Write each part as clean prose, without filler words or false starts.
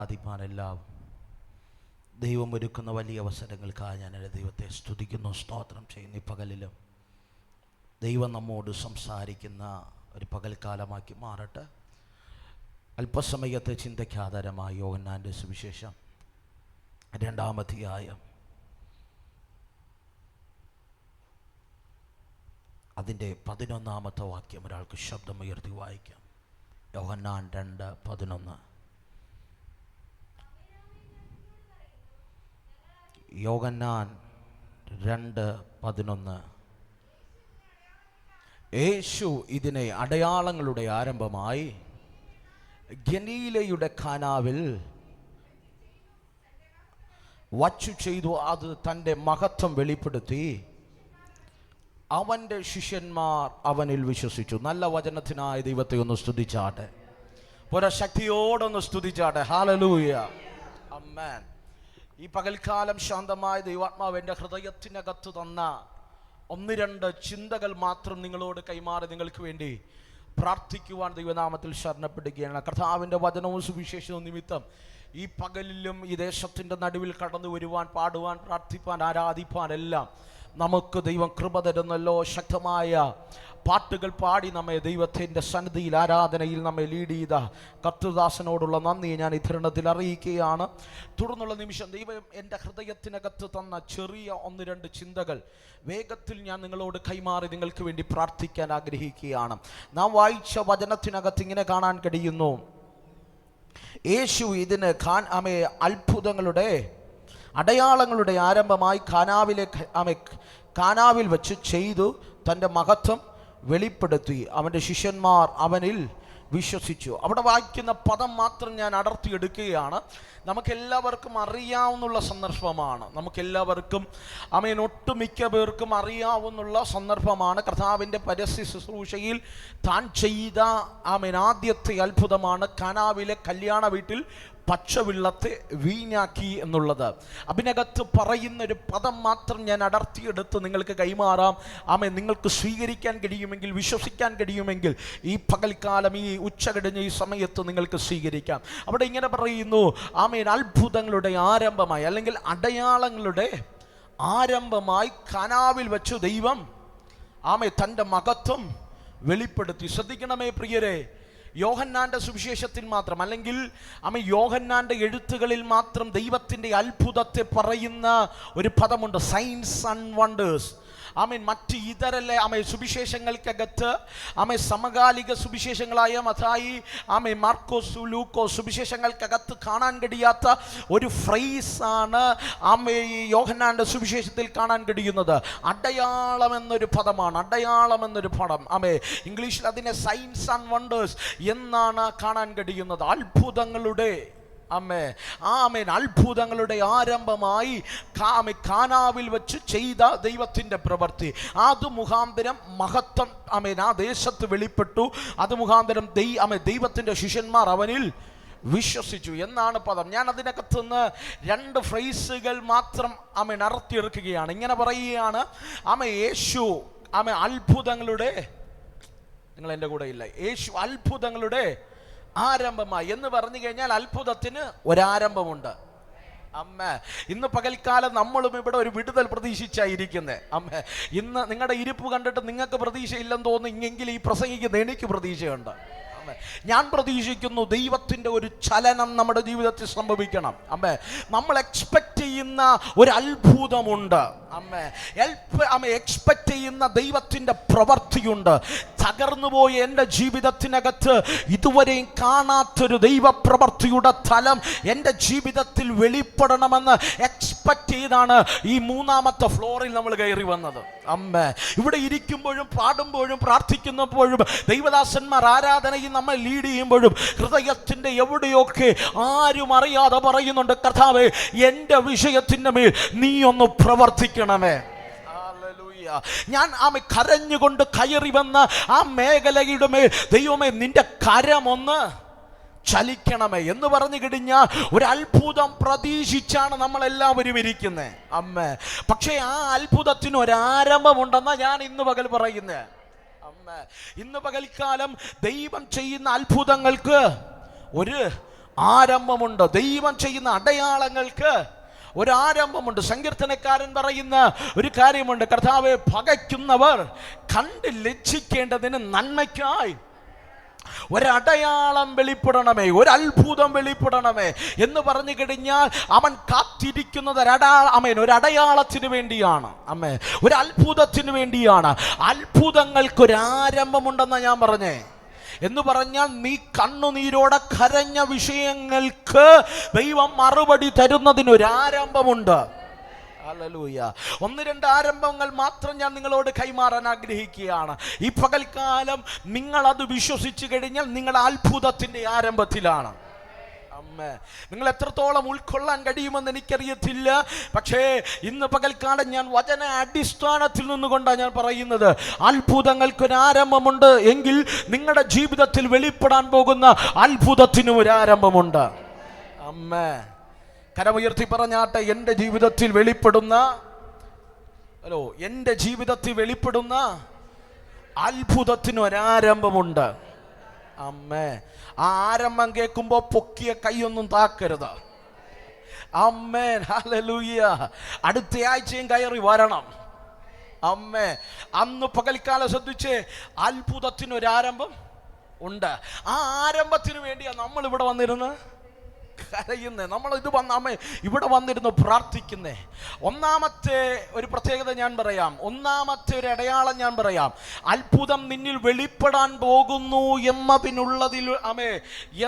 ആദിപ്പാനെല്ലാം ദൈവം ഒരുക്കുന്ന വലിയ അവസരങ്ങൾക്കായി ഞാൻ എൻ്റെ ദൈവത്തെ സ്തുതിക്കുന്നു, സ്തോത്രം ചെയ്യുന്നു. ഈ പകലിലും ദൈവം നമ്മോട് സംസാരിക്കുന്ന ഒരു പകൽക്കാലമാക്കി മാറട്ടെ. അല്പസമയത്തെ ചിന്തയ്ക്കാധാരമായ യോഹന്നാൻ്റെ സുവിശേഷം 2-ാം അധ്യായം അതിൻ്റെ 11-ാമത്തെ വാക്യം ഒരാൾക്ക് ശബ്ദമുയർത്തി വായിക്കാം. യോഹന്നാൻ 2:11. യോഹന്നാൻ 2:11. യേശു ഇതിനെ അടയാളങ്ങളുടെ ആരംഭമായി ഗലീലയുടെ കാനാവിൽ വച്ചു ചെയ്തു. അത് തൻ്റെ മഹത്വം വെളിപ്പെടുത്തി. അവൻ്റെ ശിഷ്യന്മാർ അവനിൽ വിശ്വസിച്ചു. നല്ല വചനത്തിനായി ദൈവത്തെ ഒന്ന് സ്തുതിച്ചാട്ടെ, പുരശക്തിയോടൊന്ന് സ്തുതിച്ചാട്ടെ. ഹല്ലേലൂയ, ആമേൻ. ഈ പകൽക്കാലം ശാന്തമായ ദൈവാത്മാവ് എൻ്റെ ഹൃദയത്തിനകത്ത് തന്ന 1-2 ചിന്തകൾ മാത്രം നിങ്ങളോട് കൈമാറി നിങ്ങൾക്ക് വേണ്ടി പ്രാർത്ഥിക്കുവാൻ ദൈവനാമത്തിൽ ശരണപ്പെടുകയാണ്. കർത്താവിൻ്റെ വചനവും സുവിശേഷവും നിമിത്തം ഈ പകലിലും ഈ ദേശത്തിൻ്റെ നടുവിൽ കടന്നു വരുവാൻ, പാടുവാൻ, പ്രാർത്ഥിപ്പാൻ, ആരാധിപ്പാൻ എല്ലാം നമുക്ക് ദൈവം കൃപ തരുന്നല്ലോ. ശക്തമായ പാട്ടുകൾ പാടി നമ്മെ ദൈവത്തിൻ്റെ സന്നിധിയിൽ ആരാധനയിൽ നമ്മെ ലീഡ് ചെയ്ത കർത്തൃദാസനോടുള്ള നന്ദി ഞാൻ ഈ തരുണത്തിൽ അറിയിക്കുകയാണ്. തുടർന്നുള്ള നിമിഷം ദൈവം എൻ്റെ ഹൃദയത്തിനകത്ത് തന്ന ചെറിയ 1-2 ചിന്തകൾ വേഗത്തിൽ ഞാൻ നിങ്ങളോട് കൈമാറി നിങ്ങൾക്ക് വേണ്ടി പ്രാർത്ഥിക്കാൻ ആഗ്രഹിക്കുകയാണ്. നാം വായിച്ച വചനത്തിനകത്ത് ഇങ്ങനെ കാണാൻ കഴിയുന്നു, യേശു ഇതിന് അത്ഭുതങ്ങളുടെ അടയാളങ്ങളുടെ ആരംഭമായി കാനാവിൽ വെച്ച് ചെയ്തു തൻ്റെ മഹത്വം വെളിപ്പെടുത്തി. അവൻ്റെ ശിഷ്യന്മാർ അവനിൽ വിശ്വസിച്ചു. അവിടെ വായിക്കുന്ന പദം മാത്രം ഞാൻ അടർത്തിയെടുക്കുകയാണ്. നമുക്കെല്ലാവർക്കും അറിയാവുന്നുള്ള സന്ദർഭമാണ്. നമുക്കെല്ലാവർക്കും ഒട്ടുമിക്ക പേർക്കും അറിയാവുന്നുള്ള സന്ദർഭമാണ്. കർത്താവിൻ്റെ പരസ്യ ശുശ്രൂഷയിൽ താൻ ചെയ്ത ആദ്യത്തെ അത്ഭുതമാണ് കാനാവിലെ കല്യാണ വീട്ടിൽ പച്ചവെള്ളത്തെ വീഞ്ഞാക്കി എന്നുള്ളത്. അതിനകത്ത് പറയുന്നൊരു പദം മാത്രം ഞാൻ അടർത്തിയെടുത്ത് നിങ്ങൾക്ക് കൈമാറാം. നിങ്ങൾക്ക് സ്വീകരിക്കാൻ കഴിയുമെങ്കിൽ, വിശ്വസിക്കാൻ കഴിയുമെങ്കിൽ ഈ പകൽക്കാലം, ഈ ഉച്ചകഴിഞ്ഞ ഈ സമയത്ത് നിങ്ങൾക്ക് സ്വീകരിക്കാം. അവിടെ ഇങ്ങനെ പറയുന്നു, അത്ഭുതങ്ങളുടെ ആരംഭമായി അല്ലെങ്കിൽ അടയാളങ്ങളുടെ ആരംഭമായി കാനാവിൽ വെച്ചു ദൈവം തൻ്റെ മഹത്വം വെളിപ്പെടുത്തി. ശ്രദ്ധിക്കണമേ പ്രിയരെ, യോഹന്നാൻ്റെ സുവിശേഷത്തിൽ മാത്രം അല്ലെങ്കിൽ യോഹന്നാൻ്റെ എഴുത്തുകളിൽ മാത്രം ദൈവത്തിൻ്റെ അത്ഭുതത്തെ പറയുന്ന ഒരു പദമുണ്ട്, സൈൻസ് ആൻഡ് വണ്ടേഴ്സ്. മറ്റ് ഇതരല്ലേ സുവിശേഷങ്ങൾക്കകത്ത് സമകാലിക സുവിശേഷങ്ങളായ മത്തായി, മാർക്കോസ്, ലൂക്കോസ് സുവിശേഷങ്ങൾക്കകത്ത് കാണാൻ കഴിയാത്ത ഒരു ഫ്രേസാണ് യോഹന്നാൻ്റെ സുവിശേഷത്തിൽ കാണാൻ കഴിയുന്നത്. അടയാളം എന്നൊരു പദമാണ്, അടയാളം എന്നൊരു പദം. ഇംഗ്ലീഷിൽ അതിനെ സൈൻസ് ആൻഡ് വണ്ടേഴ്സ് എന്നാണ് കാണാൻ കഴിയുന്നത്. അത്ഭുതങ്ങളുടെ അത്ഭുതങ്ങളുടെ ആരംഭമായി കാനാവിൽ വെച്ച് ചെയ്ത ദൈവത്തിൻ്റെ പ്രവൃത്തി, അത് മുഖാന്തരം മഹത്വം ആ ദേശത്ത് വെളിപ്പെട്ടു. അത് മുഖാന്തരം ദൈവത്തിൻ്റെ ശിഷ്യന്മാർ അവനിൽ വിശ്വസിച്ചു എന്നാണ് പദം. ഞാൻ അതിനകത്തുനിന്ന് 2 ഫ്രേസുകൾ മാത്രം അടർത്തിയെടുക്കുകയാണ്. ഇങ്ങനെ പറയുകയാണ്, യേശു അത്ഭുതങ്ങളുടെ, നിങ്ങൾ എൻ്റെ കൂടെ ഇല്ല, യേശു അത്ഭുതങ്ങളുടെ ആരംഭമായി എന്ന് പറഞ്ഞു കഴിഞ്ഞാൽ അത്ഭുതത്തിന് ഒരാരംഭമുണ്ട്. ഇന്ന് പകൽക്കാലം നമ്മളും ഇവിടെ ഒരു വിടുതൽ പ്രതീക്ഷിച്ചായിരിക്കുന്നത്. ഇന്ന് നിങ്ങളുടെ ഇരിപ്പ് കണ്ടിട്ട് നിങ്ങൾക്ക് പ്രതീക്ഷയില്ലെന്ന് തോന്നുന്നെങ്കിൽ ഈ പ്രസംഗിക്കുന്ന എനിക്ക് പ്രതീക്ഷയുണ്ട്. ഞാൻ പ്രതീക്ഷിക്കുന്നു ദൈവത്തിൻ്റെ ഒരു ചലനം നമ്മുടെ ജീവിതത്തിൽ സംഭവിക്കണം. നമ്മൾ എക്സ്പെക്റ്റ് ചെയ്യുന്ന ഒരു അത്ഭുതമുണ്ട്. എക്സ്പെക്റ്റ് ചെയ്യുന്ന ദൈവത്തിൻ്റെ പ്രവൃത്തിയുണ്ട്. തകർന്നുപോയ എൻ്റെ ജീവിതത്തിനകത്ത് ഇതുവരെയും കാണാത്തൊരു ദൈവപ്രവൃത്തിയുടെ തലം എൻ്റെ ജീവിതത്തിൽ വെളിപ്പെടണമെന്ന് എക്സ്പെക്റ്റ് ചെയ്താണ് ഈ 3-ാമത്തെ ഫ്ലോറിൽ നമ്മൾ കയറി വന്നത്. ഇവിടെ ഇരിക്കുമ്പോഴും പാടുമ്പോഴും പ്രാർത്ഥിക്കുന്നപ്പോഴും ദൈവദാസന്മാർ ആരാധനയിൽ നമ്മൾ ലീഡ് ചെയ്യുമ്പോഴും ഹൃദയത്തിൻ്റെ എവിടെയൊക്കെ ആരും അറിയാതെ പറയുന്നുണ്ട്, കർത്താവേ എൻ്റെ വിഷയത്തിൻ്റെ മേൽ നീ ഒന്ന് പ്രവർത്തിക്കണമേ. ഞാൻ കരഞ്ഞുകൊണ്ട് കയറി വന്ന ആ മേഖലയുടെ മേൽ ദൈവമേ നിന്റെ കരമൊന്ന് ചലിക്കണമേ എന്ന് പറഞ്ഞു കഴിഞ്ഞാൽ ഒരു അത്ഭുതം പ്രതീക്ഷിച്ചാണ് നമ്മളെല്ലാവരും ഇരിക്കുന്നത്. പക്ഷേ ആ അത്ഭുതത്തിന് ഒരാരംഭമുണ്ടെന്നാണ് ഞാൻ ഇന്ന് പകൽ പറയുന്നത്. ഇന്ന് പകൽക്കാലം ദൈവം ചെയ്യുന്ന അത്ഭുതങ്ങൾക്ക് ഒരു ആരംഭമുണ്ട്. ദൈവം ചെയ്യുന്ന അടയാളങ്ങൾക്ക് ഒരാരംഭമുണ്ട്. സങ്കീർത്തനക്കാരൻ പറയുന്ന ഒരു കാര്യമുണ്ട്, കർത്താവെ പകയ്ക്കുന്നവർ കണ്ട് ലജ്ജിക്കേണ്ടതിന് നന്മയ്ക്കായി ഒരടയാളം വെളിപ്പെടണമേ, ഒരത്ഭുതം വെളിപ്പെടണമേ എന്ന് പറഞ്ഞു കഴിഞ്ഞാൽ അവൻ കാത്തിരിക്കുന്നത് ഒരടയാളത്തിന് വേണ്ടിയാണ്. അമ്മേ, ഒരു അത്ഭുതത്തിന് വേണ്ടിയാണ്. അത്ഭുതങ്ങൾക്കൊരാരംഭമുണ്ടെന്നാണ് ഞാൻ പറഞ്ഞേ. എന്ന് പറഞ്ഞാൽ നീ കണ്ണുനീരോടെ കരഞ്ഞ വിഷയങ്ങൾക്ക് ദൈവം മറുപടി തരുന്നതിനൊരാരംഭമുണ്ട്. ഹല്ലേലൂയ. 1-2 ആരംഭങ്ങൾ മാത്രം ഞാൻ നിങ്ങളോട് കൈമാറാൻ ആഗ്രഹിക്കുകയാണ്. ഈ പകൽക്കാലം നിങ്ങൾ അത് വിശ്വസിച്ചു കഴിഞ്ഞാൽ നിങ്ങൾ അത്ഭുതത്തിന്റെ ആരംഭത്തിലാണ്. നിങ്ങൾ എത്രത്തോളം ഉൾക്കൊള്ളാൻ കഴിയുമെന്ന് എനിക്കറിയത്തില്ല. പക്ഷേ ഇന്ന് പകൽക്കാലം ഞാൻ വചന അടിസ്ഥാനത്തിൽ നിന്നുകൊണ്ടാണ് ഞാൻ പറയുന്നത്. അത്ഭുതങ്ങൾക്കൊരാരംഭമുണ്ട് എങ്കിൽ നിങ്ങളുടെ ജീവിതത്തിൽ വെളിപ്പെടാൻ പോകുന്ന അത്ഭുതത്തിനും ഒരാരംഭമുണ്ട്. അമ്മേ, കരമുയർത്തി പറഞ്ഞാട്ടെ, എൻ്റെ ജീവിതത്തിൽ വെളിപ്പെടുന്ന അത്ഭുതത്തിനൊരാരംഭമുണ്ട്. അമ്മേ, ആ ആരംഭം കേൾക്കുമ്പോൾ പൊക്കിയ കൈയൊന്നും താക്കരുത്. ആമേൻ, ഹല്ലേലൂയ. അടുത്ത ആഴ്ചയും കയറി വരണം. അമ്മേ, അന്ന് പകൽക്കാലം ശ്രദ്ധിച്ച്, അത്ഭുതത്തിനൊരാരംഭം ഉണ്ട്. ആ ആരംഭത്തിന് വേണ്ടിയാണ് നമ്മൾ ഇവിടെ വന്നിരുന്നത് കരയുന്നേ. നമ്മൾ ഇവിടെ വന്നിരുന്നു പ്രാർത്ഥിക്കുന്നേ. ഒന്നാമത്തെ ഒരു പ്രത്യേകത ഞാൻ പറയാം, ഒന്നാമത്തെ ഒരു അടയാളം ഞാൻ പറയാം. അത്ഭുതം നിന്നിൽ വെളിപ്പെടാൻ പോകുന്നു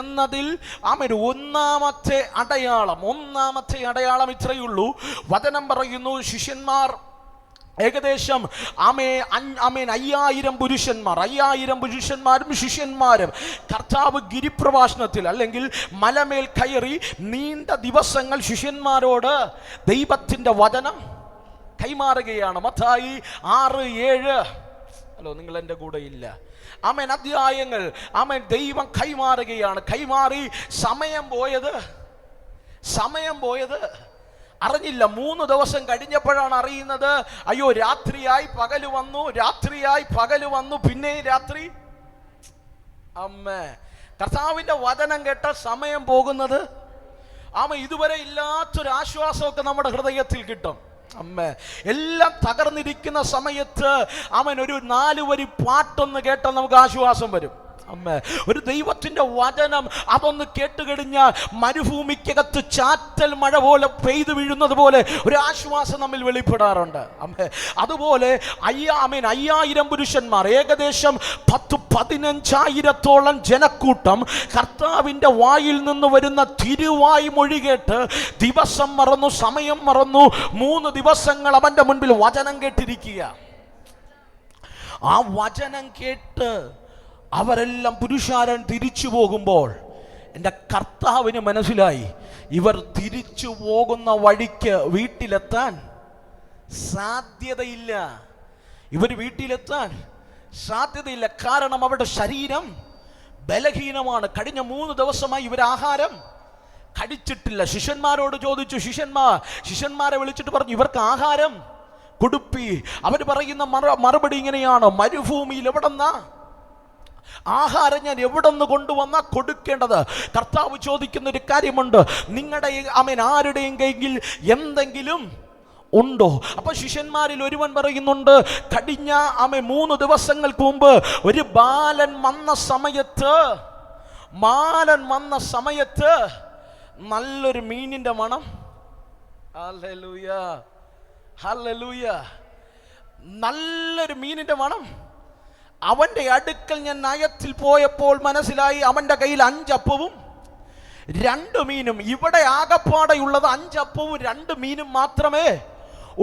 എന്നതിൽ ഒന്നാമത്തെ അടയാളം ഇത്രയേ ഉള്ളൂ. വചനം പറയുന്നു, ശിഷ്യന്മാർ ഏകദേശം 5000 പുരുഷന്മാരും ശിഷ്യന്മാരും കർത്താവ് ഗിരിപ്രഭാഷണത്തിൽ അല്ലെങ്കിൽ മലമേൽ കയറി നീണ്ട ദിവസങ്ങൾ ശിഷ്യന്മാരോട് ദൈവത്തിൻ്റെ വചനം കൈമാറുകയാണ്. മത്തായി 6-7 നിങ്ങൾ എൻ്റെ കൂടെ ഇല്ല. അധ്യായങ്ങൾ ദൈവം കൈമാറുകയാണ്. കൈമാറി സമയം പോയത് അറിഞ്ഞില്ല. 3 ദിവസം കഴിഞ്ഞപ്പോഴാണ് അറിയുന്നത്, അയ്യോ രാത്രിയായി പകല് വന്നു പിന്നെ രാത്രി. കർത്താവിന്റെ വചനം കേട്ട സമയം പോകുന്നത് ഇതുവരെ ഇല്ലാത്തൊരു ആശ്വാസമൊക്കെ നമ്മുടെ ഹൃദയത്തിൽ കിട്ടും. എല്ലാം തകർന്നിരിക്കുന്ന സമയത്ത് ഒരു 4 വരി പാട്ടൊന്ന് കേട്ടാൽ നമുക്ക് ആശ്വാസം വരും. ഒരു ദൈവത്തിന്റെ വചനം അതൊന്ന് കേട്ടുകഴിഞ്ഞാൽ മരുഭൂമിക്കകത്ത് ചാറ്റൽ മഴ പോലെ പെയ്തു വീഴുന്നത് പോലെ ഒരു ആശ്വാസം നമ്മിൽ വെളിപ്പെടാറുണ്ട്. അതുപോലെ 5000 പുരുഷന്മാർ, ഏകദേശം 10-15,000 ജനക്കൂട്ടം കർത്താവിന്റെ വായിൽ നിന്ന് വരുന്ന തിരുവായ് മൊഴി കേട്ട് ദിവസം മറന്നു, സമയം മറന്നു. 3 ദിവസങ്ങൾ അവന്റെ മുൻപിൽ വചനം കേട്ടിരിക്കുക. ആ വചനം കേട്ട് അവരെല്ലാം പുരുഷാരൻ തിരിച്ചു പോകുമ്പോൾ എൻ്റെ കർത്താവിന് മനസ്സിലായി, ഇവർ തിരിച്ചു പോകുന്ന വഴിക്ക് വീട്ടിലെത്താൻ സാധ്യതയില്ല. കാരണം അവരുടെ ശരീരം ബലഹീനമാണ്. കഴിഞ്ഞ 3 ദിവസമായി ഇവർ ആഹാരം കഴിച്ചിട്ടില്ല. ശിഷ്യന്മാരോട് ചോദിച്ചു, ശിഷ്യന്മാരെ വിളിച്ചിട്ട് പറഞ്ഞു, ഇവർക്ക് ആഹാരം കൊടുപ്പി. അവർ പറയുന്ന മറുപടി ഇങ്ങനെയാണ്, മരുഭൂമിയിൽ എവിടെന്നാ ആഹാരം ഞാൻ എവിടെ നിന്ന് കൊണ്ടുവന്നാ കൊടുക്കേണ്ടത്? കർത്താവ് ചോദിക്കുന്ന ഒരു കാര്യമുണ്ട്, നിങ്ങളുടെ ആരുടെയും കയ്യിൽ എന്തെങ്കിലും ഉണ്ടോ? അപ്പൊ ശിഷ്യന്മാരിൽ ഒരുവൻ പറയുന്നുണ്ട്, കഴിഞ്ഞ 3 ദിവസങ്ങൾക്ക് മുമ്പ് ഒരു ബാലൻ വന്ന സമയത്ത് നല്ലൊരു മീനിന്റെ മണം. Hallelujah, hallelujah. നല്ലൊരു മീനിന്റെ മണം. അവന്റെ അടുക്കൽ ഞാൻ നയത്തിൽ പോയപ്പോൾ മനസ്സിലായി, അവന്റെ കയ്യിൽ 5 അപ്പവും 2 മീനും. ഇവിടെ ആകപ്പാടെയുള്ളത് 5 അപ്പവും 2 മീനും മാത്രമേ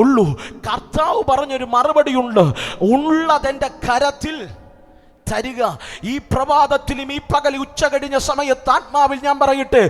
ഉള്ളൂ. കർത്താവ് പറഞ്ഞൊരു മറുപടിയുണ്ട്, ഉള്ളതെന്റെ കരത്തിൽ തരിക. ഈ പ്രഭാതത്തിലും ഈ പകൽ ഉച്ച കഴിഞ്ഞ സമയത്ത് ആത്മാവിൽ ഞാൻ പറയട്ടെ,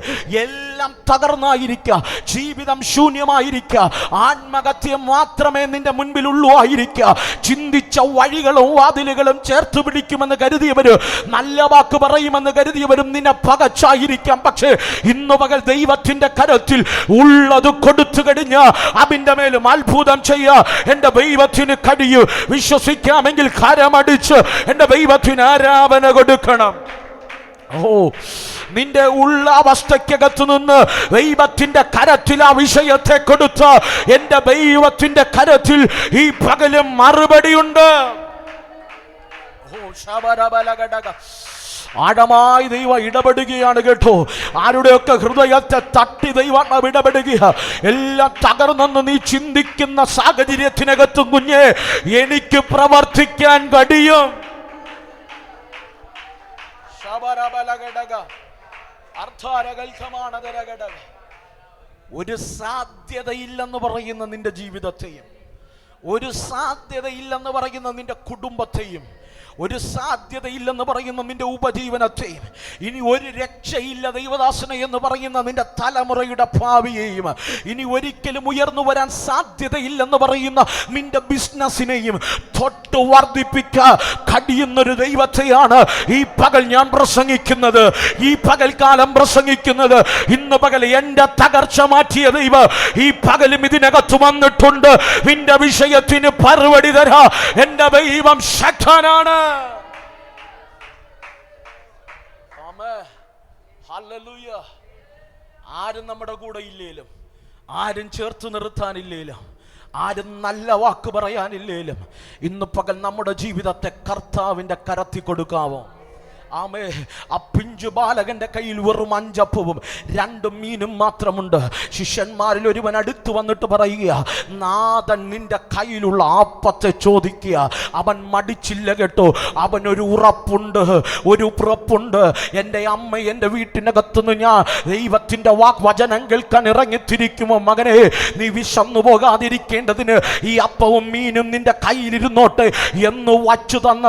എല്ലാം തകർന്നായിരിക്കുക, ജീവിതം ശൂന്യമായിരിക്കുക, ആത്മഹത്യം മാത്രമേ നിന്റെ മുൻപിലുള്ളൂ ആയിരിക്കുക. ചിന്തിച്ച വഴികളും വാതിലുകളും ചേർത്ത് പിടിക്കുമെന്ന് കരുതിയവര്, നല്ല വാക്ക് പറയുമെന്ന് കരുതിയവരും നിന്നെ പകച്ചായിരിക്കാം. പക്ഷേ ഇന്നു പകൽ ദൈവത്തിന്റെ കരത്തിൽ ഉള്ളത് കൊടുത്തു കഴിഞ്ഞ അതിന്റെ മേലും അത്ഭുതം ചെയ്യാ എന്റെ ദൈവത്തിന് കഴിയൂ. വിശ്വസിക്കാമെങ്കിൽ കരമടിച്ച് എന്റെ ദൈവത്തിന് ആരാധന കൊടുക്കണം. ഓ നിന്റെ ഉള്ള അവസ്ഥയ്ക്കകത്തു നിന്ന് ദൈവത്തിന്റെ കരത്തിൽ ആ വിഷയത്തെ കൊടുത്ത് എന്റെ ദൈവത്തിന്റെ കരത്തിൽ ഈ പകലും മറുപടിയുണ്ട്. ആഴമായി ദൈവം ഇടപെടുകയാണ് കേട്ടോ. ആരുടെയൊക്കെ ഹൃദയത്തെ തട്ടി ദൈവം ഇടപെടുക. എല്ലാം തകർന്നെന്ന് നീ ചിന്തിക്കുന്ന സാഹചര്യത്തിനകത്തും കുഞ്ഞെ എനിക്ക് പ്രവർത്തിക്കാൻ കഴിയും. ഒരു സാധ്യതയില്ലെന്ന് പറയുന്ന നിന്റെ ജീവിതത്തെയും, ഒരു സാധ്യതയില്ലെന്ന് പറയുന്ന നിന്റെ കുടുംബത്തെയും, ഒരു സാധ്യതയില്ലെന്ന് പറയുന്ന നിന്റെ ഉപജീവനത്തെയും, ഇനി ഒരു രക്ഷയില്ല ദൈവദാസനെ എന്ന് പറയുന്ന നിന്റെ തലമുറയുടെ ഭാവിയെയും, ഇനി ഒരിക്കലും ഉയർന്നു വരാൻ സാധ്യതയില്ലെന്ന് പറയുന്ന നിന്റെ ബിസിനസ്സിനെയും തൊട്ട് വർദ്ധിപ്പിക്കാൻ കഴിയുന്നൊരു ദൈവത്തെയാണ് ഈ പകൽ ഞാൻ പ്രസംഗിക്കുന്നത്, ഈ പകൽക്കാലം പ്രസംഗിക്കുന്നത്. ഇന്ന് പകൽ എന്റെ തകർച്ച മാറ്റിയ ദൈവം ഈ പകലും ഇതിനകത്ത് വന്നിട്ടുണ്ട്. നിന്റെ വിഷയത്തിന് മറുപടി തരാ എന്റെ ദൈവം ശക്തനാണ്. ആരും നമ്മുടെ കൂടെ ഇല്ലേലും, ആരും ചേർത്ത് നിർത്താനില്ലേലും, ആരും നല്ല വാക്ക് പറയാനില്ലേലും, ഇന്ന് പകൽ നമ്മുടെ ജീവിതത്തെ കർത്താവിന്റെ കരത്തിൽ കൊടുക്കാവോ? ആമേ. ആ പിഞ്ചു ബാലകന്റെ കയ്യിൽ വെറും 5 അപ്പവും 2 മീനും മാത്രമുണ്ട്. ശിഷ്യന്മാരിൽ ഒരുവൻ അടുത്ത് വന്നിട്ട് പറയുക, നാഥൻ നിന്റെ കയ്യിലുള്ള അപ്പത്തെ ചോദിക്കുക. അവൻ മടിച്ചില്ല കേട്ടോ. അവനൊരു ഉറപ്പുണ്ട്, ഒരു ഉറപ്പുണ്ട്. എൻ്റെ അമ്മ എൻ്റെ വീട്ടിനകത്തുനിന്ന് ഞാൻ ദൈവത്തിൻ്റെ വചനം കേൾക്കാൻ ഇറങ്ങിത്തിരിക്കുമോ മകനെ, നീ വിശന്നു പോകാതിരിക്കേണ്ടതിന് ഈ അപ്പവും മീനും നിന്റെ കയ്യിലിരുന്നോട്ടെ എന്ന് വച്ചു തന്ന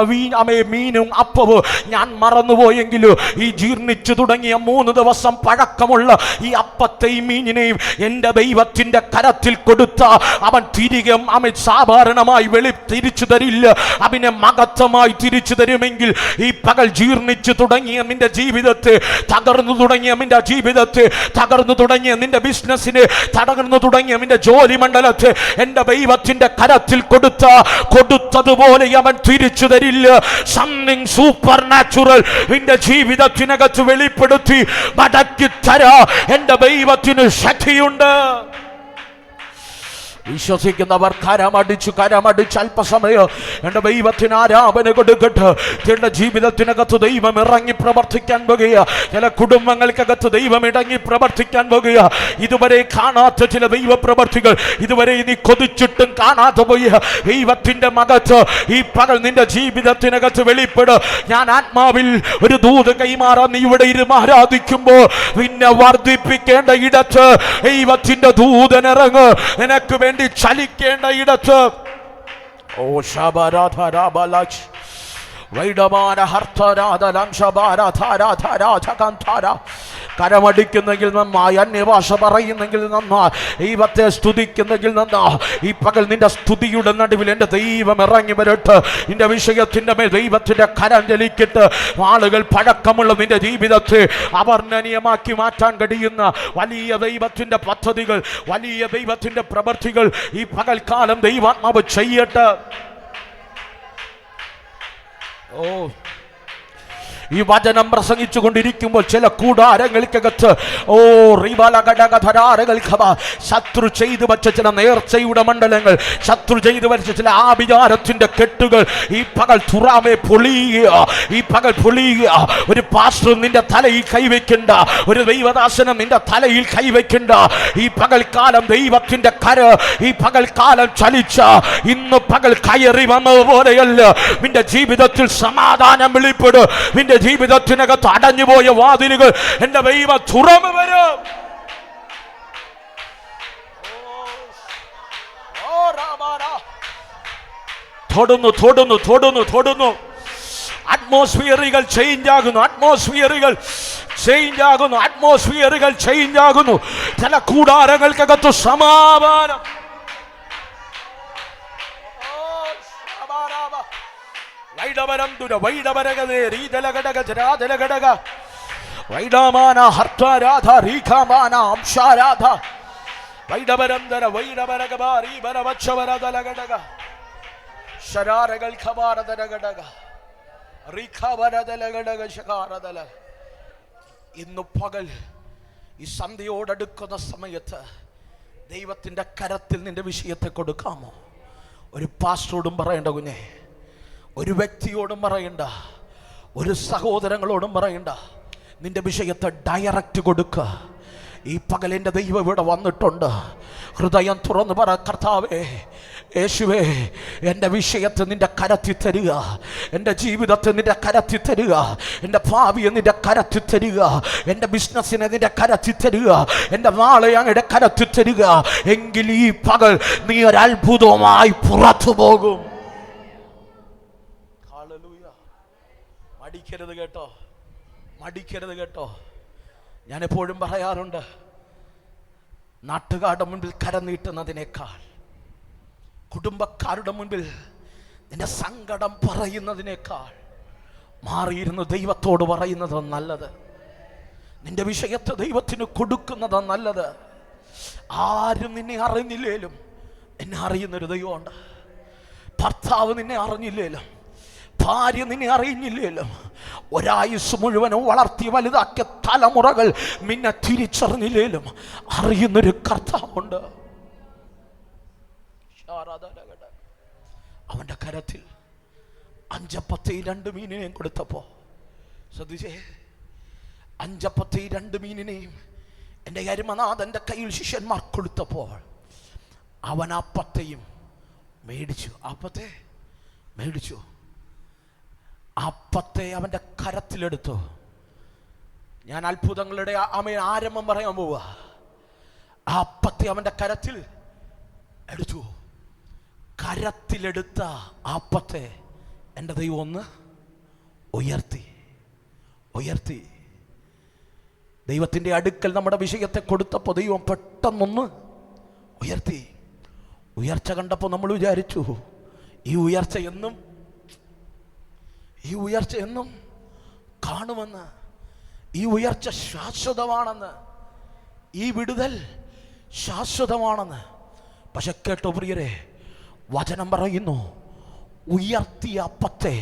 മീനും അപ്പവും ഞാൻ മറന്നുപോയെങ്കിലും ഈ ജീർണിച്ചു തുടങ്ങിയ 3 ദിവസം പഴക്കമുള്ള ഈ അപ്പത്തെയും മീനിനെയും എൻ്റെ ദൈവത്തിന്റെ കരത്തിൽ കൊടുത്ത അവൻ തിരികെ സാധാരണമായി തിരിച്ചു തരില്ല. അവനെ മഹത്വമായി തിരിച്ചു തരുമെങ്കിൽ ഈ പകൽ ജീർണിച്ചു തുടങ്ങിയ നിന്റെ ജീവിതത്തെ, തകർന്നു തുടങ്ങിയ നിന്റെ ജീവിതത്തെ, തകർന്നു തുടങ്ങിയ നിന്റെ ബിസിനസ്സിനെ, തകർന്നു തുടങ്ങിയ നിന്റെ ജോലി മണ്ഡലത്തെ എൻ്റെ ദൈവത്തിന്റെ കരത്തിൽ കൊടുത്തതുപോലെ അവൻ തിരിച്ചു തരില്ല. സംതിങ് സൂപ്പർ നാച്ചുറൽ നിന്റെ ജീവിതത്തിനകത്ത് വെളിപ്പെടുത്തി മടക്കി തരാ എന്റെ ദൈവത്തിന് ശക്തിയുണ്ട്. വിശ്വസിക്കുന്നവർ കരമടിച്ച് അല്പസമയം എൻ്റെ ദൈവത്തിന് ആരാധന കൊടുക്കട്ടെ. ചില ജീവിതത്തിനകത്ത് ദൈവം ഇറങ്ങി പ്രവർത്തിക്കാൻ പോകുക, ചില കുടുംബങ്ങൾക്കകത്ത് ദൈവം ഇറങ്ങി പ്രവർത്തിക്കാൻ പോകുക. ഇതുവരെ കാണാത്ത ചില ദൈവപ്രവർത്തികൾ, ഇതുവരെ നീ കൊതിച്ചിട്ടും കാണാതെ പോയ ദൈവത്തിന്റെ മകത്ത് ഈ പകൽ നിന്റെ ജീവിതത്തിനകത്ത് വെളിപ്പെടും. ഞാൻ ആത്മാവിൽ ഒരു ദൂത് കൈമാറാൻ നീ ഇവിടെ ഇരുന്ന് ആരാധിക്കുമ്പോൾ നിന്നെ വർദ്ധിപ്പിക്കേണ്ട ഇടത്ത് ദൈവത്തിന്റെ ദൂതനിറങ്ങ്. നിനക്ക് വേണ്ടി ചലിക്കേണ്ട ഇടത്ത് ഓ ശബരാധരാബലക്ഷ് കരമടിക്കുന്നെങ്കിൽ നന്നായി, അന്യഭാഷ പറയുന്നെങ്കിൽ നന്നായി, ദൈവത്തെ സ്തുതിക്കുന്നെങ്കിൽ നന്നായി. ഈ പകൽ നിന്റെ സ്തുതിയുടെ നടുവിൽ എൻ്റെ ദൈവം ഇറങ്ങി വരട്ടെ. നിന്റെ വിഷയത്തിൻ്റെ മേൽ ദൈവത്തിൻ്റെ കരം ചലിക്കട്ടെ. ആളുകൾ പഴക്കമുള്ള നിന്റെ ജീവിതത്തെ അവർണ്ണനീയമാക്കി മാറ്റാൻ കഴിയുന്ന വലിയ ദൈവത്തിൻ്റെ പദ്ധതികൾ, വലിയ ദൈവത്തിൻ്റെ പ്രവൃത്തികൾ ഈ പകൽക്കാലം ദൈവാത്മാവ് ചെയ്യട്ടെ. ഓ, ഈ വചനം പ്രസംഗിച്ചു കൊണ്ടിരിക്കുമ്പോൾ ചില കൂടാരങ്ങൾക്കകത്ത് ശത്രു ചെയ്തു വച്ച ചില നേർച്ചയുടെ മണ്ഡലങ്ങൾ, ശത്രു ചെയ്തു വച്ച ചില ആഭിചാരത്തിന്റെ കെട്ടുകൾ ഈ പകൽ തുറാമെ പൊളിയുക, ഈ പകൽ പൊളിയുക. ഒരു പാസ്റ്റർ നിന്റെ തലയിൽ കൈവയ്ക്കണ്ട, ഒരു ദൈവദാസനം നിന്റെ തലയിൽ കൈവയ്ക്കണ്ട. ഈ പകൽക്കാലം ദൈവത്തിന്റെ കര ഈ പകൽക്കാലം ചലിച്ച ഇന്ന് പകൽ കയറി വന്നതുപോലെയല്ല നിന്റെ ജീവിതത്തിൽ സമാധാനം വെളിപ്പെടും. നിന്റെ ജീവിതത്തിനകത്ത് അടഞ്ഞുപോയ വാതിലുകൾ എന്റെ ദൈവം തുറന്നു വരും. തൊടുന്നു. അറ്റ്മോസ്ഫിയറുകൾ ചേഞ്ച് ആകുന്നു. ചില കൂടാരങ്ങൾക്കകത്ത് സമാധാനം. ഇന്ന് പകൽ ഈ സന്ധ്യയോടടുക്കുന്ന സമയത്ത് ദൈവത്തിൻ്റെ കരത്തിൽ നിന്റെ വിഷയത്തെ കൊടുക്കാമോ? ഒരു പാസ്റ്ററോടും പറയണ്ട കുഞ്ഞെ, ഒരു വ്യക്തിയോടും പറയണ്ട, ഒരു സഹോദരങ്ങളോടും പറയണ്ട. നിന്റെ വിഷയത്തെ ഡയറക്റ്റ് കൊടുക്കുക. ഈ പകൽ എൻ്റെ ദൈവം ഇവിടെ വന്നിട്ടുണ്ട്. ഹൃദയം തുറന്ന് പറ, കർത്താവേ, യേശുവേ, എൻ്റെ വിഷയത്തെ നിന്റെ കരത്തിൽ തരിക, എൻ്റെ ജീവിതത്തെ നിന്റെ കരത്തിൽ തരിക, എൻ്റെ ഭാവിയെ നിന്റെ കരത്തിൽ തരിക, എൻ്റെ ബിസിനസ്സിനെ നിന്റെ കരത്തിൽ തരിക, എൻ്റെ നാളെ അങ്ങയുടെ കരത്തിൽ തരിക. എങ്കിൽ ഈ പകൽ നീ ഒരു അത്ഭുതമായി പുറത്തു പോകും. ഹല്ലേലൂയ. മടിക്കരുത് കേട്ടോ, മടിക്കരുത് കേട്ടോ. ഞാൻ എപ്പോഴും പറയാറുണ്ട്, നാട്ടുകാരുടെ മുൻപിൽ കരം നീട്ടുന്നതിനേക്കാൾ കുടുംബക്കാരുടെ മുൻപിൽ നിന്റെ സങ്കടം പറയുന്നതിനേക്കാൾ മാറിയിരുന്ന് ദൈവത്തോട് പറയുന്നത് നല്ലത്. നിന്റെ വിഷയത്തെ ദൈവത്തിന് കൊടുക്കുന്നത് നല്ലത്. ആരും നിന്നെ അറിഞ്ഞില്ലേലും എന്നെ അറിയുന്നൊരു ദൈവമുണ്ട്. ഭർത്താവ് നിന്നെ അറിഞ്ഞില്ലേലും, ഭാര്യ നിന്നെ അറിഞ്ഞില്ലേലും, ഒരായുസ് മുഴുവനും വളർത്തി വലുതാക്കിയ തലമുറകൾ നിന്നെ തിരിച്ചറിഞ്ഞില്ലേലും അറിയുന്നൊരു കർത്താവുണ്ട്. അവന്റെ കരത്തിൽ 5 അപ്പത്തെ 2 മീനിനെയും കൊടുത്തപ്പോ, ശ്രദ്ധിച്ചേ, 5 അപ്പത്തെ 2 മീനിനെയും എൻ്റെ അരുമനാഥന്റെ കയ്യിൽ ശിഷ്യന്മാർ കൊടുത്തപ്പോൾ അവൻ അപ്പത്തെയും മേടിച്ചു. അപ്പത്തെ മേടിച്ചു, അപ്പത്തെ അവന്റെ കരത്തിലെടുത്തു. ഞാൻ അത്ഭുതങ്ങളുടെ ആരംഭം പറയാൻ പോവുക. ആ അപ്പത്തെ അവന്റെ കരത്തിൽ എടുത്തു. കരത്തിലെടുത്ത അപ്പത്തെ എൻ്റെ ദൈവം ഒന്ന് ഉയർത്തി, ഉയർത്തി. ദൈവത്തിൻ്റെ അടുക്കൽ നമ്മുടെ വിഷയത്തെ കൊടുത്തപ്പോൾ ദൈവം പെട്ടെന്നൊന്ന് ഉയർത്തി. ഉയർച്ച കണ്ടപ്പോൾ നമ്മൾ വിചാരിച്ചു, ഈ ഉയർച്ച എന്നും കാണുമെന്ന്, ഈ ഉയർച്ച ശാശ്വതമാണെന്ന്, ഈ വിടുതൽ ശാശ്വതമാണെന്ന്. പക്ഷെ കേട്ടോ പ്രിയരെ, വചനം പറയുന്നു, ഉയർത്തിയ അപ്പത്തെ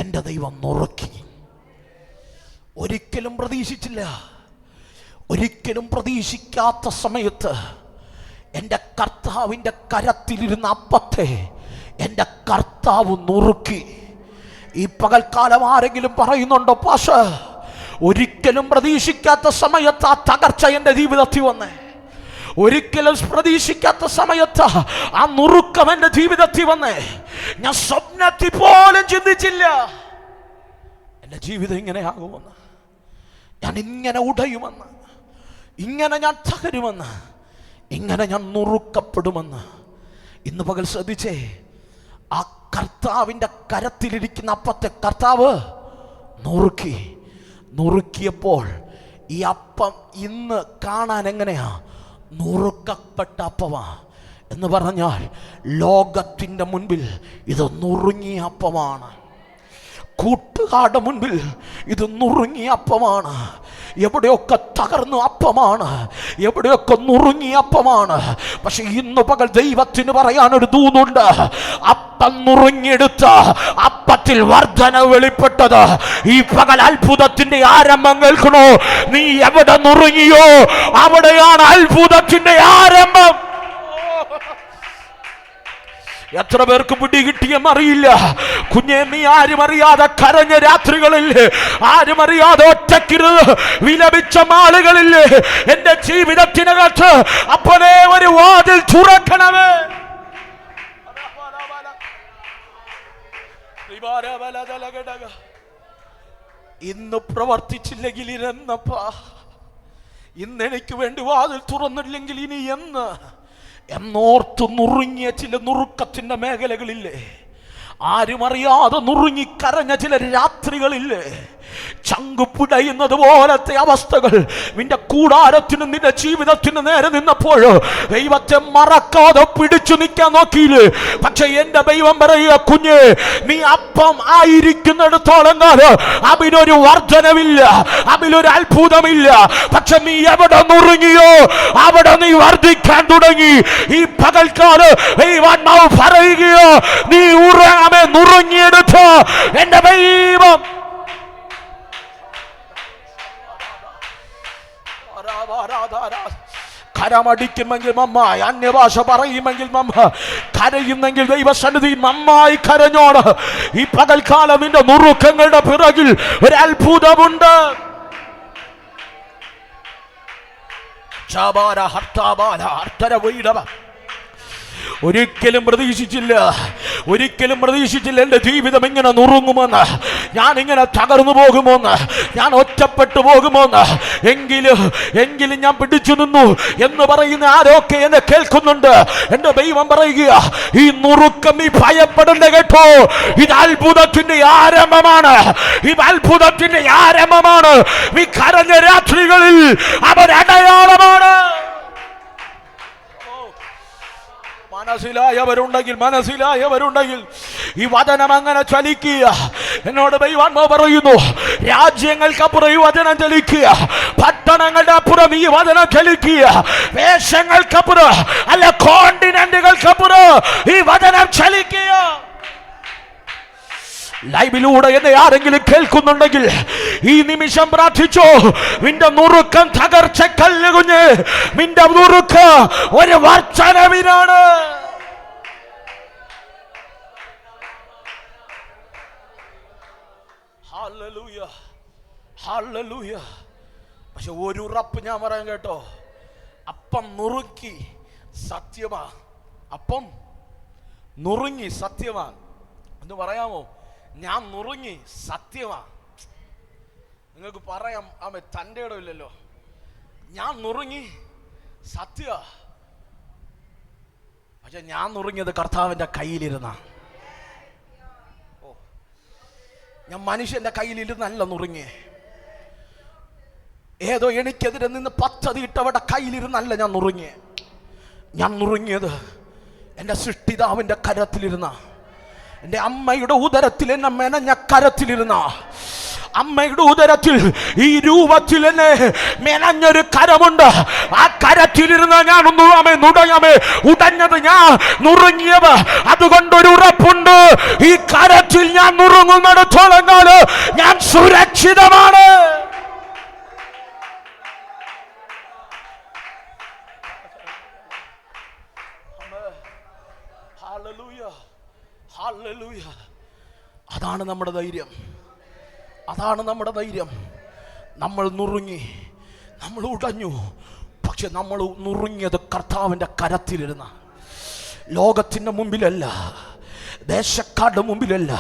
എൻ്റെ ദൈവം നുറുക്കി. ഒരിക്കലും പ്രതീക്ഷിച്ചില്ല, ഒരിക്കലും പ്രതീക്ഷിക്കാത്ത സമയത്ത് എൻ്റെ കർത്താവിൻ്റെ കരത്തിലിരുന്ന അപ്പത്തെ എൻ്റെ കർത്താവ് നുറുക്കി. ഈ പകൽക്കാലം ആരെങ്കിലും പറയുന്നുണ്ടോ, പാഷ, ഒരിക്കലും പ്രതീക്ഷിക്കാത്ത സമയത്ത് ആ തകർച്ച എൻ്റെ ജീവിതത്തിൽ വന്നേ, ഒരിക്കലും പ്രതീക്ഷിക്കാത്ത സമയത്ത് ആ നുറുക്കം എൻ്റെ ജീവിതത്തിൽ വന്നേ, ഞാൻ സ്വപ്നത്തിൽ പോലും ചിന്തിച്ചില്ല എൻ്റെ ജീവിതം ഇങ്ങനെ ആകുമെന്ന്, ഞാൻ ഇങ്ങനെ ഉടയുമെന്ന്, ഇങ്ങനെ ഞാൻ തകരുമെന്ന്, ഇങ്ങനെ ഞാൻ നുറുക്കപ്പെടുമെന്ന്. ഇന്ന് പകൽ ശ്രദ്ധിച്ചേ, ആ കർത്താവിൻ്റെ കരത്തിലിരിക്കുന്ന അപ്പത്തെ കർത്താവ് നുറുക്കി. നുറുക്കിയപ്പോൾ ഈ അപ്പം ഇന്ന് കാണാൻ എങ്ങനെയാ? നുറുക്കപ്പെട്ട അപ്പമാ എന്ന് പറഞ്ഞാൽ ലോകത്തിൻ്റെ മുൻപിൽ ഇത് നുറുങ്ങിയ അപ്പമാണ്. കൂട്ടുകാരുടെ മുൻപിൽ ഇത് നുറുങ്ങിയ അപ്പമാണ്. എവിടെയൊക്കെ തകർന്നു അപ്പമാണ്, എവിടെയൊക്കെ നുറുങ്ങിയ അപ്പമാണ്. പക്ഷെ ഇന്ന് പകൽ ദൈവത്തിന് പറയാനൊരു ദൂതുണ്ട്. അപ്പം നുറുങ്ങിയെടുത്ത അപ്പത്തിൽ വർധന വെളിപ്പെട്ടത് ഈ പകൽ അത്ഭുതത്തിന്റെ ആരംഭം കേൾക്കണോ? നീ എവിടെ നുറുങ്ങിയോ അവിടെയാണ് അത്ഭുതത്തിന്റെ ആരംഭം. എത്ര പേർക്ക് പിടി കിട്ടിയെന്ന് അറിയില്ല. കുഞ്ഞെ, നീ ആരും അറിയാതെ കരഞ്ഞ രാത്രികളിൽ, ആരും അറിയാതെ ഒറ്റക്കിരുന്ന് വിലപിച്ച നാളുകളിൽ എന്റെ ജീവിതത്തിനകത്ത് അപ്പനെ ഒരു വാതിൽ തുറക്കണമേ. ഇന്ന് പ്രവർത്തിച്ചില്ലെങ്കിൽ ഇന്നെന്നപ്പാ, ഇന്ന് എനിക്ക് വേണ്ടി വാതിൽ തുറന്നില്ലെങ്കിൽ ഇനി എന്നോർത്ത് നുറുങ്ങിയ ചില നുറുക്കത്തിന്റെ മേഖലകളില്ലേ, ആരും അറിയാതെ നുറുങ്ങി കരഞ്ഞ ചില രാത്രികളില്ലേ, ചങ്കുപിടയുന്നത് പോലത്തെ അവസ്ഥകൾ നിന്റെ കൂടാരത്തിനും നിന്റെ ജീവിതത്തിന് നേരെ നിന്നപ്പോൾ ദൈവത്തെ മറക്കാതെ പിടിച്ചു നിൽക്കാൻ നോക്കിയില്ലേ. പക്ഷെ എന്റെ ദൈവം പറയുക, കുഞ്ഞ്, നീ അപ്പം ആയിരിക്കുന്നിടത്തോളം കാലം അതിനൊരു വർധനവില്ല, അതിലൊരു അത്ഭുതമില്ല. പക്ഷെ നീ എവിടെ നുറുങ്ങിയോ അവിടെ നീ വർദ്ധിക്കാൻ തുടങ്ങി. ഈ പകൽക്കാലം ദൈവാത്മാവ് പറയുകയോ, നീ ഉറങ്ങാമേ നുറുങ്ങിയെടുത്ത് എന്റെ ദൈവം കരമടിക്കുമെങ്കിൽ നന്നായി, അന്യഭാഷ പറയുമെങ്കിൽ കരയുന്നെങ്കിൽ ദൈവസന്നിധി നന്നായി കരഞ്ഞോട്. ഈ പകൽക്കാലം നിന്റെ നുറുക്കങ്ങളുടെ പിറകിൽ ഒരു അത്ഭുതമുണ്ട്. ഒരിക്കലും പ്രതീക്ഷിച്ചില്ല എൻ്റെ ജീവിതം ഇങ്ങനെ നുറുങ്ങുമെന്ന്, ഞാൻ ഇങ്ങനെ തകർന്നു പോകുമോന്ന്, ഞാൻ ഒറ്റപ്പെട്ടു പോകുമോന്ന്. എങ്കിലും ഞാൻ പിടിച്ചു നിന്നു എന്ന് പറയുന്ന ആരൊക്കെ എന്നെ കേൾക്കുന്നുണ്ട്. എൻ്റെ ദൈവം പറയുക, ഈ നുറുക്കം നീ ഭയപ്പെടേണ്ട കേട്ടോ. ഇത് അത്ഭുതത്തിന്റെ ആരംഭമാണ്. നീ കരഞ്ഞ രാത്രികളിൽ അവരടയാളമാണ്. മനസ്സിലായവരുണ്ടെങ്കിൽ ഈ വചനം അങ്ങനെ ചലിക്കുക. എന്നോട് ദൈവാത്മാവ് പറയുന്നു, രാജ്യങ്ങൾക്കപ്പുറം ഈ വചനം ചലിക്കുക, പട്ടണങ്ങളുടെ അപ്പുറം ഈ വചനം ചലിക്കുക, ദേശങ്ങൾക്കപ്പുറം അല്ല കോണ്ടിനെന്റുകൾക്കപ്പുറം ഈ വചനം ചലിക്കുക. ലൈവിലൂടെ എന്നെ ആരെങ്കിലും കേൾക്കുന്നുണ്ടെങ്കിൽ ഈ നിമിഷം പ്രാർത്ഥിച്ചോ. നിന്റെ നുറുക്കം തകർച്ചക്കല്ല് കുഞ്ഞ്, നിന്റെ നുറുക്ക ഒരു വർച്ചനവിനാണ്. പക്ഷെ ഒരു ഉറപ്പ് ഞാൻ പറയാൻ കേട്ടോ, അപ്പം നുറുക്കി സത്യമാ, അപ്പം നുറുങ്ങി സത്യമാ എന്ന് പറയാമോ? ഞാൻ നുറുങ്ങി സത്യമാ. നിങ്ങൾക്ക് പറയാം ആമേ, തൻ്റെ ഇടമില്ലല്ലോ. ഞാൻ നുറുങ്ങി സത്യ. പക്ഷെ ഞാൻ നുറുങ്ങിയത് കർത്താവിൻ്റെ കയ്യിലിരുന്ന. ഞാൻ മനുഷ്യന്റെ കയ്യിലിരുന്നല്ല നുറുങ്ങിയേ. ഏതോ എനിക്കെതിരെ നിന്ന് പദ്ധതി ഇട്ടവരുടെ കയ്യിലിരുന്നല്ല ഞാൻ നുറുങ്ങിയേ. ഞാൻ നുറുങ്ങിയത് എൻ്റെ സൃഷ്ടിതാവിൻ്റെ കരത്തിലിരുന്ന, എൻ്റെ അമ്മയുടെ ഉദരത്തിൽ എന്നെ മെനഞ്ഞ കരത്തിലിരുന്ന, അമ്മയുടെ ഉദരത്തിൽ ഈ രൂപത്തിൽ എന്നെ മെനഞ്ഞൊരു കരമുണ്ട്. ആ കരത്തിലിരുന്ന ഞാൻ ഉടഞ്ഞത്, ഞാൻ നുറുങ്ങിയത്. അതുകൊണ്ടൊരു ഉറപ്പുണ്ട്, ഈ കരത്തിൽ ഞാൻ നുറുങ്ങുന്നിടത്തോളം കാലം ഞാൻ സുരക്ഷിതമാണ്. അതാണ് നമ്മുടെ ധൈര്യം. നമ്മൾ നുറുങ്ങി, നമ്മൾ ഉടഞ്ഞു. പക്ഷെ നമ്മൾ നുറുങ്ങിയത് കർത്താവിൻ്റെ കരത്തിലിരുന്ന, ലോകത്തിൻ്റെ മുമ്പിലല്ല, ദേശക്കാരുടെ മുമ്പിലല്ല,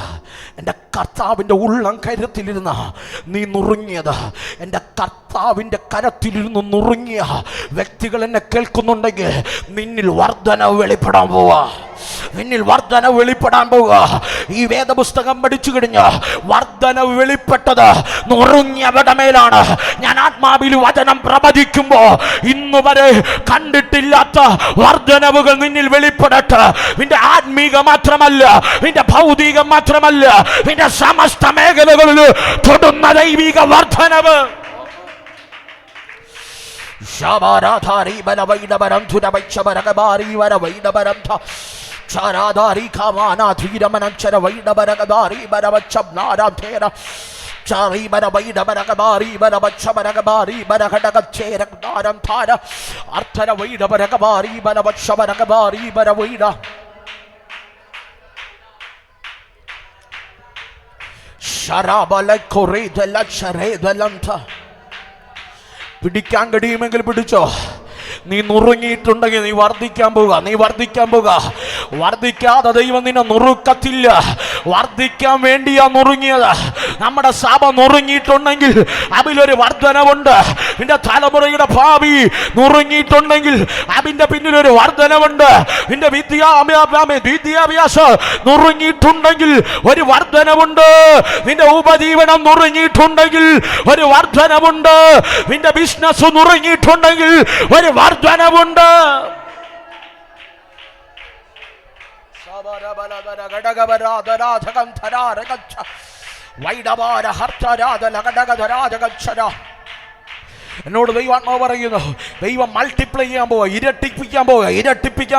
എൻ്റെ കർത്താവിൻ്റെ ഉള്ളം കരത്തിലിരുന്ന നീ നുറുങ്ങിയത്. എൻ്റെ കർത്താവിൻ്റെ കരത്തിലിരുന്ന് നുറുങ്ങിയ വ്യക്തികൾ എന്നെ കേൾക്കുന്നുണ്ടെങ്കിൽ നിന്നിൽ വർധനവ് വെളിപ്പെടാൻ പോവാ. ഈ വേദപുസ്തകം പഠിച്ചു കഴിഞ്ഞ് വർധനവ് വെളിപ്പെട്ടത് നുറുങ്ങിയവരുടെ മേലാണ്. ഞാൻ ആത്മാവിൽ വചനം പ്രവചിക്കുമ്പോ ഇന്നുവരെ കണ്ടിട്ടില്ലാത്ത വർധനവുകൾ നിന്നിൽ വെളിപ്പെടട്ടെ. നിന്റെ ആത്മീക മാത്രമല്ല, നിന്റെ ഭൗതികം മാത്രമല്ല, നിന്റെ സമസ്ത മേഖലകളിൽ തൊടുന്ന ദൈവിക വർധനവ്. ശബരാധാരി ബലവൈഡബരം തുരവൈശബരകബാരി വരവൈഡബരം ചാരാധാരി കാമാനാ ധീരമനഞ്ചര വൈഡബരകബാരി ബരവച്ചബ്നാരാം തേര ചാരി ബരവൈഡബരകബാരി ബരവച്ചബരകബാരി ബരഘടകച്ചേരകനാരം ധാര അർത്ഥര വൈഡബരകബാരി ബരവച്ചബരകബാരി ബരവൈഡ പിടിക്കാൻ കഴിയുമെങ്കിൽ പിടിച്ചോ. നീ നുറുങ്ങിയിട്ടുണ്ടെങ്കിൽ നീ വർദ്ധിക്കാൻ പോവുക. വർദ്ധിക്കാതെ ദൈവം നിന്നെ നുറുക്കത്തില്ല. വർദ്ധിക്കാൻ വേണ്ടിയാ നുറുങ്ങിയത്. നമ്മുടെ സഭ നുറുങ്ങിയിട്ടുണ്ടെങ്കിൽ അതിലൊരു വർധനവുണ്ട്. നിന്റെ തലമുറയുടെ ഭാവി നുറുങ്ങിയിട്ടുണ്ടെങ്കിൽ അതിന്റെ പിന്നിലൊരു വർധനവുണ്ട്. നിന്റെ വിദ്യാഭ്യാസം നുറുങ്ങിയിട്ടുണ്ടെങ്കിൽ ഒരു വർധനവുണ്ട്. നിന്റെ ഉപജീവനം നുറുങ്ങിയിട്ടുണ്ടെങ്കിൽ ഒരു വർധനവുണ്ട്. നിന്റെ ബിസിനസ് നുറുങ്ങിയിട്ടുണ്ടെങ്കിൽ ഒരു വർധനവുണ്ട്. എന്നോട് ദൈവാത്മാവ് പറയുന്നു, ദൈവം മൾട്ടിപ്ലൈ ചെയ്യാൻ പോവുക, ഇരട്ടിപ്പിക്കാൻ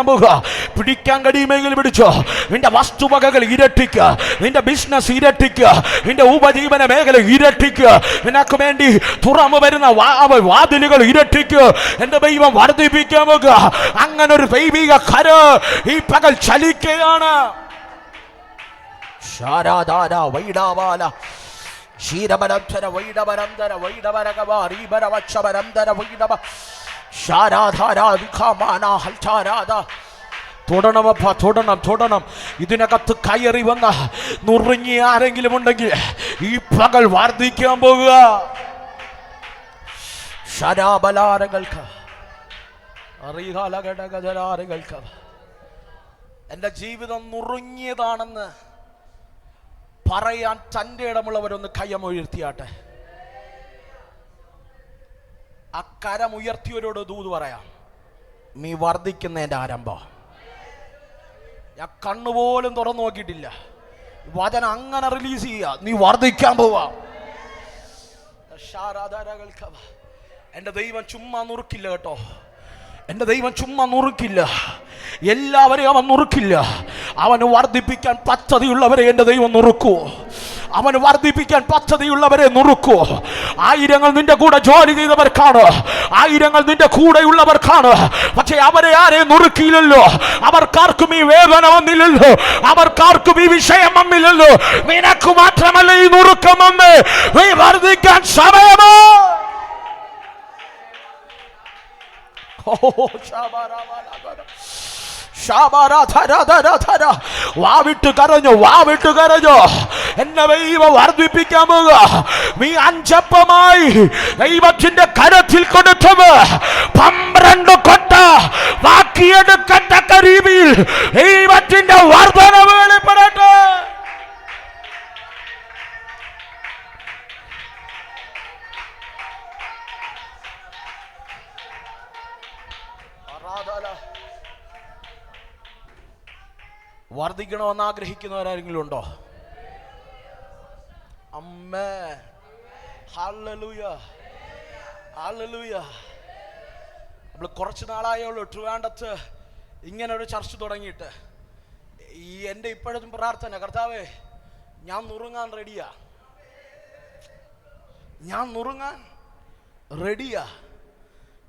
പോവുക. പിടിക്കാൻ കഴിയുമെങ്കിൽ പിടിച്ചോ. നിന്റെ വസ്തുവകകൾ ഇരട്ടിക്കുക, നിന്റെ ബിസിനസ് ഇരട്ടിക്കുക, നിന്റെ ഉപജീവന മേഖല ഇരട്ടിക്കുക, നിനക്ക് വേണ്ടി തുറന്നു വരുന്ന വാതിലുകൾ ഇരട്ടിക്കുക. എന്റെ ദൈവം വർദ്ധിപ്പിക്കാൻ പോവുക. അങ്ങനെ ഒരു ദൈവിക കര ഈ പകൽ ചലിക്കുകയാണ്. ക്ഷീരപരംധര വൈഡപരംധര വൈഡപരകവരീപരവക്ഷപരംധര വൈഡപ ശാരാധാരാധികാമാനാഹൽചാരാധ. തൊടണമപ്പ, തൊടണം. ഇതിനകത്ത് കയറി വന്ന നുറുങ്ങി ആരെങ്കിലും ഉണ്ടെങ്കിൽ ഈ പകൽ വർദ്ധിക്കാൻ പോകുക. ശരാബലാരകൾക്ക് അറിയാലഘടകരാരകൾക്ക് എൻ്റെ ജീവിതം നുറുങ്ങിയതാണെന്ന് പറയാൻ തൻ്റെ ഇടമുള്ളവരൊന്ന് കയ്യമുയർത്തിയാട്ടെ. ആ കരമുയർത്തിയവരോട് ദൂത് പറയാം, നീ വർദ്ധിക്കുന്നതിൻ്റെ ആരംഭം. ഞാൻ കണ്ണുപോലും തുറന്നു നോക്കിയിട്ടില്ല. വചനം അങ്ങനെ റിലീസ് ചെയ്യുക, നീ വർദ്ധിക്കാൻ പോവാ. എൻ്റെ ദൈവം ചുമ്മാ നുറുക്കില്ല കേട്ടോ. എൻ്റെ ദൈവം ചുമ്മാ നുറുക്കില്ല. എല്ലാവരെയും അവൻ നുറുക്കില്ല. അവന് വർദ്ധിപ്പിക്കാൻ പദ്ധതിയുള്ളവരെ എൻ്റെ ദൈവം നുറുക്കൂ. അവന് വർദ്ധിപ്പിക്കാൻ പദ്ധതിയുള്ളവരെ നുറുക്കൂ. ആയിരങ്ങൾ നിന്റെ കൂടെ ജോലി ചെയ്തവർക്കാണ്, ആയിരങ്ങൾ നിന്റെ കൂടെയുള്ളവർക്കാണ്. പക്ഷെ അവരെ ആരെയും നുറുക്കിയില്ലല്ലോ. അവർക്കാർക്കും ഈ വേദന വന്നില്ലല്ലോ, അവർക്കാർക്കും ഈ വിഷയം വന്നില്ലല്ലോ. നിനക്ക് മാത്രമല്ല ഈ നുറുക്കം വന്ന് നീ വർദ്ധിക്കാൻ സമയമോ. വാവിട്ട് കരഞ്ഞു. എന്നെ ദൈവം വർദ്ധിപ്പിക്കാൻ പോകുക. നീ അഞ്ചപ്പമായി ദൈവത്തിന്റെ കരത്തിൽ കൊടുത്തത് 12 കൊട്ട ബാക്കിയെടുക്കത്തക്ക രീതിയിൽ ദൈവത്തിന്റെ വർധന വെളിപ്പെടട്ടെ. വർദ്ധിക്കണമെന്ന് ആഗ്രഹിക്കുന്നവരാരെങ്കിലും ഉണ്ടോ? അമ്മേ, ഹല്ലേലൂയ, ഹല്ലേലൂയ. നമ്മൾ കുറച്ച് നാളായുള്ളൂ ട്രിവാൻഡ്രത്ത് ഇങ്ങനെ ഒരു ചർച്ച തുടങ്ങിയിട്ട്. ഈ എൻ്റെ ഇപ്പോഴത്തെ പ്രാർത്ഥന, കർത്താവേ ഞാൻ നുറുങ്ങാൻ റെഡിയാ.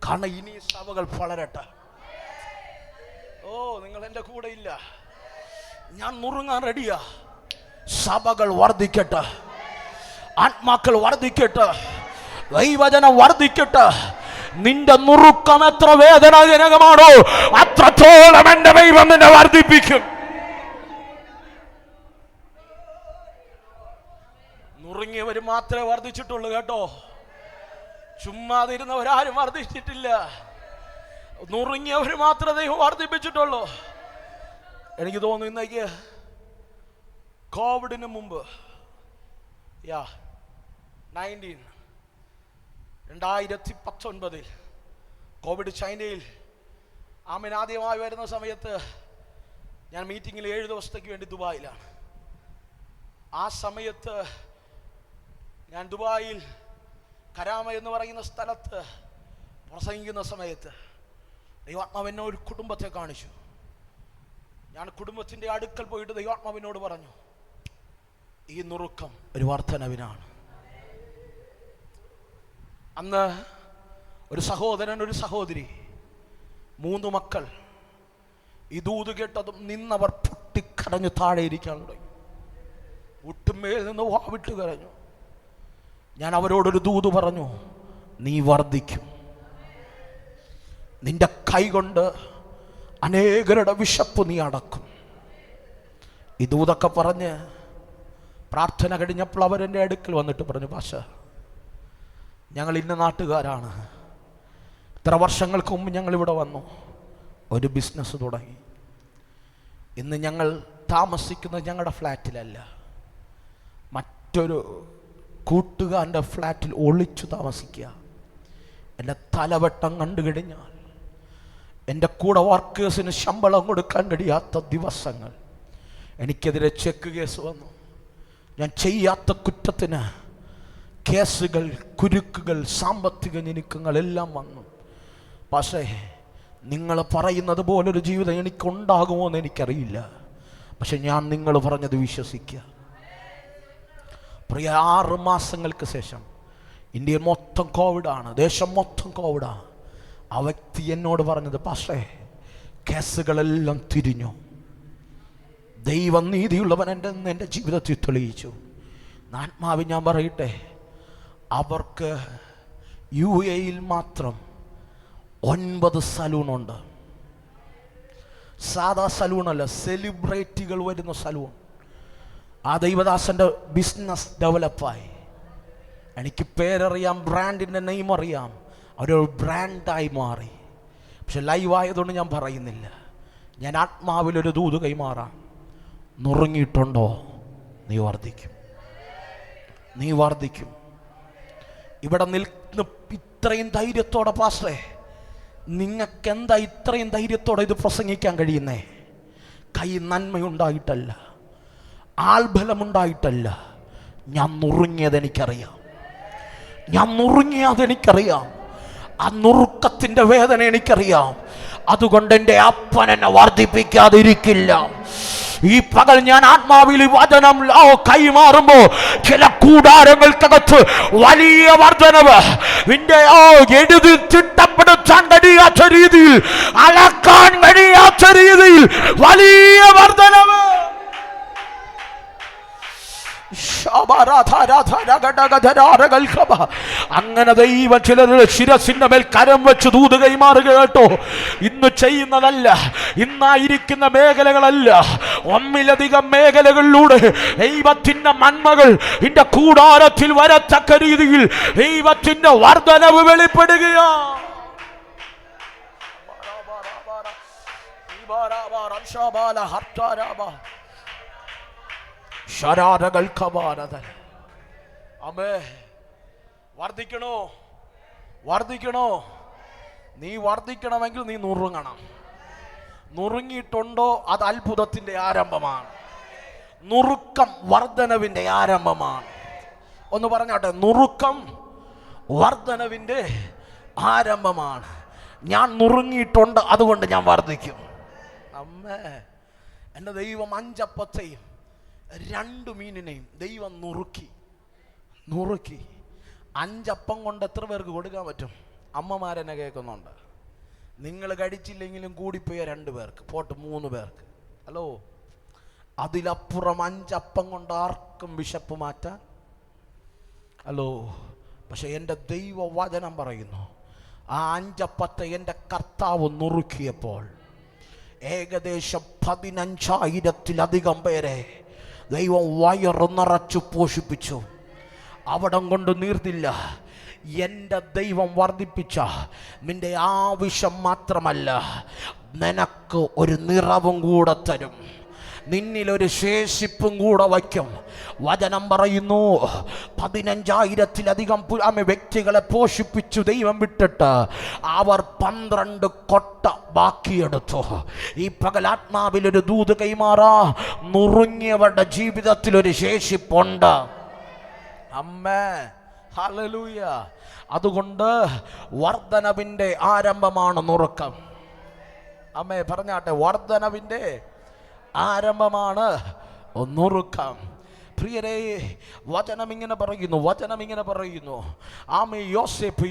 കാരണം ഇനി സഭകൾ വളരട്ടെ. ഓ, നിങ്ങൾ എൻ്റെ കൂടെ ഇല്ല. ഞാൻ നുറുങ്ങാൻ റെഡിയാ. സഭകൾ വർദ്ധിക്കട്ടെ, ആത്മാക്കൾ വർദ്ധിക്കട്ടെ, ദൈവജനം വർദ്ധിക്കട്ടെ. നിന്റെ നുറുക്കം എത്ര വേദനാജനകമാണോ അത്രത്തോളം എന്റെ ദൈവം നിന്നെ വർദ്ധിപ്പിക്കും. നുറുങ്ങിയവർ മാത്രമേ വർദ്ധിച്ചിട്ടുള്ളൂ കേട്ടോ. ചുമ്മാതിരുന്നവരാരും വർദ്ധിച്ചിട്ടില്ല. നുറുങ്ങിയവർ മാത്രമേ ദൈവം വർദ്ധിപ്പിച്ചിട്ടുള്ളൂ. എനിക്ക് തോന്നുന്നു ഇന്നേക്ക് കോവിഡിന് മുമ്പ് 2019 കോവിഡ് ചൈനയിൽ ആദ്യമായി വരുന്ന സമയത്ത് ഞാൻ മീറ്റിങ്ങിൽ 7 ദിവസത്തേക്ക് വേണ്ടി ദുബായിലാണ്. ആ സമയത്ത് ഞാൻ ദുബായിൽ കരാമ എന്ന് പറയുന്ന സ്ഥലത്ത് പ്രസംഗിക്കുന്ന സമയത്ത് ദൈവാത്മാവിനെ ഒരു കുടുംബത്തെ കാണിച്ചു. ഞാൻ കുടുംബത്തിൻ്റെ അടുക്കൽ പോയിട്ട് ദൈവാത്മാവിനോട് പറഞ്ഞു, ഈ നുറുക്കം ഒരു വർധനവിനാണ്. അന്ന് ഒരു സഹോദരൻ, ഒരു സഹോദരി, 3 മക്കൾ. ഈ ദൂത് കേട്ടതും നിന്നവർ പൊട്ടിക്കരഞ്ഞു താഴെ ഇരിക്കാൻ തുടങ്ങി. ഒട്ടുമേൽ നിന്ന് വാവിട്ട് കരഞ്ഞു. ഞാൻ അവരോടൊരു ദൂത് പറഞ്ഞു, നീ വർദ്ധിക്കും. നിന്റെ കൈകൊണ്ട് അനേകരുടെ വിശപ്പ് നീ അടക്കും. ഈ ദൂതൊക്കെ പറഞ്ഞ് പ്രാർത്ഥന കഴിഞ്ഞപ്പോൾ അവരെൻ്റെ അടുക്കൽ വന്നിട്ട് പറഞ്ഞു, പാസ്റ്റർ ഞങ്ങൾ ഇന്ന നാട്ടുകാരാണ്, ഇത്ര വർഷങ്ങൾക്ക് മുമ്പ് ഞങ്ങളിവിടെ വന്നു, ഒരു ബിസിനസ് തുടങ്ങി. ഇന്ന് ഞങ്ങൾ താമസിക്കുന്നത് ഞങ്ങളുടെ ഫ്ലാറ്റിലല്ല, മറ്റൊരു കൂട്ടുകാരൻ്റെ ഫ്ലാറ്റിൽ ഒളിച്ചു താമസിക്കുക. എൻ്റെ തലവട്ടം കണ്ടു കഴിഞ്ഞാൽ എൻ്റെ കൂടെ വർക്കേഴ്സിന് ശമ്പളം കൊടുക്കാൻ കഴിയാത്ത ദിവസങ്ങൾ. എനിക്കെതിരെ ചെക്ക് കേസ് വന്നു. ഞാൻ ചെയ്യാത്ത കുറ്റത്തിന് കേസുകൾ, കുരുക്കുകൾ, സാമ്പത്തിക ഞെരുക്കങ്ങളെല്ലാം വന്നു. പക്ഷേ നിങ്ങൾ പറയുന്നത് പോലൊരു ജീവിതം എനിക്കുണ്ടാകുമോ എന്ന് എനിക്കറിയില്ല. പക്ഷെ ഞാൻ നിങ്ങൾ പറഞ്ഞത് വിശ്വസിക്കുക. പ്രിയ, 6 മാസങ്ങൾക്ക് ശേഷം ഇന്ത്യ മൊത്തം കോവിഡാണ്, ദേശം മൊത്തം കോവിഡാണ്. ആ വ്യക്തി എന്നോട് പറഞ്ഞത്, പക്ഷേ കേസുകളെല്ലാം തിരിഞ്ഞു. ദൈവം നീതിയുള്ളവൻ എൻ്റെ ജീവിതത്തിൽ തെളിയിച്ചു. ആത്മാവ് ഞാൻ പറയട്ടെ, അവർക്ക് UAE മാത്രം 9 സലൂണുണ്ട്. സാധാ സലൂണല്ല, സെലിബ്രിറ്റികൾ വരുന്ന സലൂൺ. ആ ദൈവദാസൻ്റെ ബിസിനസ് ഡെവലപ്പായി. എനിക്ക് പേരറിയാം, ബ്രാൻഡിൻ്റെ നെയിം അറിയാം. അവരൊരു ബ്രാൻഡായി മാറി. പക്ഷെ ലൈവായതുകൊണ്ട് ഞാൻ പറയുന്നില്ല. ഞാൻ ആത്മാവിലൊരു ദൂത് കൈമാറാം. നുറുങ്ങിയിട്ടുണ്ടോ? നീ വർദ്ധിക്കും, നീ വർദ്ധിക്കും. ഇവിടെ നിൽക്കുന്ന ഇത്രയും ധൈര്യത്തോടെ പാസ്റ്ററെ, നിങ്ങൾക്ക് എന്താ ഇത്രയും ധൈര്യത്തോടെ ഇത് പ്രസംഗിക്കാൻ കഴിയുന്നേ? കൈ നന്മയുണ്ടായിട്ടല്ല, ആൾബലമുണ്ടായിട്ടല്ല. ഞാൻ നുറുങ്ങിയതെനിക്കറിയാം, ഞാൻ നുറുങ്ങിയതെനിക്കറിയാം. ആ നുറുക്കത്തിൻ്റെ വേദന എനിക്കറിയാം. അതുകൊണ്ട് എൻ്റെ അപ്പൻ എന്നെ വർദ്ധിപ്പിക്കാതിരിക്കില്ല. ഈ പകൽ ഞാൻ ആത്മാവിൽ വചനം കൈമാറുമ്പോ ചില കൂടാരങ്ങൾക്കകത്ത് വലിയ വർധനവ്, എഴുതി ചിട്ടപ്പെടുത്താൻ കഴിയാത്ത രീതിയിൽ, അളക്കാൻ കഴിയാത്ത രീതിയിൽ വലിയ വർധനവ്. അങ്ങനെ ദൈവം ചിലരുടെ ശിരസിന്റെ മേൽ കരം വെച്ച് ദൂത് കൈമാറുക കേട്ടോ. ഇന്ന് ചെയ്യുന്നതല്ല, ഇന്നായിരിക്കുന്ന മേഖലകളല്ല, ഒന്നിലധികം മേഖലകളിലൂടെ ദൈവത്തിന്റെ നന്മകൾ എന്റെ കൂടാരത്തിൽ വരത്തക്ക രീതിയിൽ ദൈവത്തിന്റെ വർധനവ് വെളിപ്പെടുകയാ. വർദ്ധിക്കണോ? വർദ്ധിക്കണോ? നീ വർദ്ധിക്കണമെങ്കിൽ നീ നുറുങ്ങണം. നുറുങ്ങിയിട്ടുണ്ടോ? അത് അത്ഭുതത്തിന്റെ ആരംഭമാണ്. നുറുക്കം വർധനവിന്റെ ആരംഭമാണ്. ഒന്ന് പറഞ്ഞാട്ടെ, നുറുക്കം വർധനവിന്റെ ആരംഭമാണ്. ഞാൻ നുറുങ്ങിയിട്ടുണ്ട്, അതുകൊണ്ട് ഞാൻ വർദ്ധിക്കും. അമ്മേ, എൻ്റെ ദൈവം 5 അപ്പത്തെയും 2 മീനിനെയും ദൈവം നുറുക്കി. 5 അപ്പം കൊണ്ട് എത്ര പേർക്ക് കൊടുക്കാൻ പറ്റും? അമ്മമാരെന്നെ കേൾക്കുന്നുണ്ട്. നിങ്ങൾ കഴിച്ചില്ലെങ്കിലും കൂടിപ്പോയ 2 പേർക്ക്, പോട്ട് 3 പേർക്ക്. ഹലോ, അതിലപ്പുറം 5 അപ്പം കൊണ്ട് ആർക്കും വിശപ്പ് മാറ്റാൻ? ഹലോ. പക്ഷെ എൻ്റെ ദൈവവചനം പറയുന്നു, ആ 5 അപ്പത്തെ എൻ്റെ കർത്താവ് നുറുക്കിയപ്പോൾ ഏകദേശം 15,000-ലധികം പേരെ ദൈവം വയറു നിറച്ചു പോഷിപ്പിച്ചു. അവിടം കൊണ്ട് നീർന്നില്ല. എൻ്റെ ദൈവം വർദ്ധിപ്പിച്ച നിന്റെ ആവശ്യം മാത്രമല്ല, നിനക്ക് ഒരു നിറവും കൂടെ തരും, നിന്നിലൊരു ശേഷിപ്പും കൂടെ വയ്ക്കും. വചനം പറയുന്നു, 15,000-ലധികം വ്യക്തികളെ പോഷിപ്പിച്ചു ദൈവം വിട്ടിട്ട് അവർ 12 കൊട്ട ബാക്കിയെടുത്തു. ഈ പകലാത്മാവിലൊരു ദൂത് കൈമാറാ, നുറുങ്ങിയവരുടെ ജീവിതത്തിലൊരു ശേഷിപ്പുണ്ട്. അമ്മേ, ഹല്ലേലൂയ. അതുകൊണ്ട് വർധനവിൻ്റെ ആരംഭമാണ് നുറുക്കം. അമ്മേ പറഞ്ഞാട്ടെ, വർധനവിൻ്റെ ആരംഭമാണ് നുറുക്കം. പ്രിയരേ, വചനം ഇങ്ങനെ പറയുന്നു. ആമേ, യോസേപ്പ്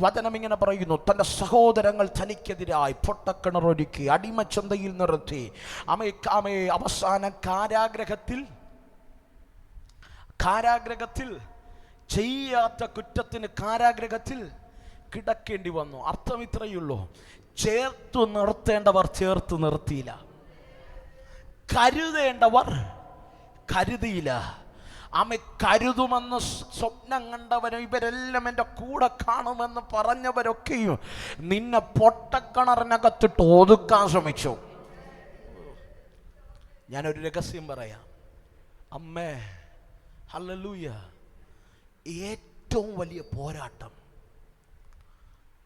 വചനം ഇങ്ങനെ പറയുന്നു, തൻ്റെ സഹോദരങ്ങൾ തനിക്കെതിരായി പൊട്ടക്കിണറൊരുക്കി അടിമച്ചന്തയിൽ നിർത്തി. ആമേ അവസാന കാരാഗ്രഹത്തിൽ ചെയ്യാത്ത കുറ്റത്തിന് കാരാഗ്രഹത്തിൽ കിടക്കേണ്ടി വന്നു. അർത്ഥം ഇത്രയുള്ളൂ, ചേർത്തു നിർത്തേണ്ടവർ ചേർത്ത് നിർത്തിയില്ല, കരുതേണ്ടവർ കരുതിയില്ല. ആമേ, കരുതുമെന്ന് സ്വപ്നം കണ്ടവരും ഇവരെല്ലാം എൻ്റെ കൂടെ കാണുമെന്ന് പറഞ്ഞവരൊക്കെയും നിന്നെ പൊട്ടക്കിണറിനകത്തിട്ട് ഒതുക്കാൻ ശ്രമിച്ചു. ഞാനൊരു രഹസ്യം പറയാം. അമ്മേ, ഹല്ലേലൂയ. ഏറ്റവും വലിയ പോരാട്ടം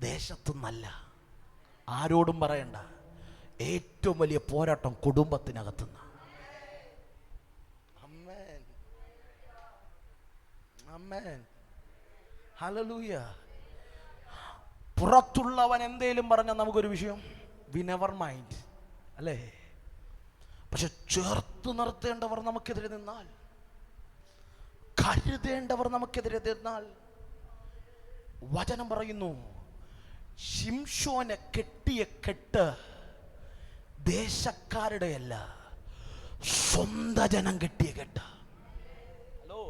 ദേശത്തുനിന്നല്ല, ആരോടും പറയണ്ട. ഏറ്റവും വലിയ പോരാട്ടം കുടുംബത്തിനകത്തുനിന്ന്. ആമേൻ. ഹല്ലേലൂയ. പുറത്തുള്ളവൻ എന്തേലും പറഞ്ഞാൽ നമുക്കൊരു വിഷയം, വി നെവർ മൈൻഡ്, അല്ലേ? പക്ഷെ ചേർത്ത് നിർത്തേണ്ടവർ നമുക്കെതിരെ നിന്നാൽ, കരുതേണ്ടവർ നമുക്കെതിരെ നിന്നാൽ, വചനം പറയുന്നു, ശിംശോനെ കെട്ടിയ കെട്ട് ദേശക്കാരുടെയല്ല, സ്വന്തം ജനം കെട്ടിയ കെട്ട്. ഹലോ,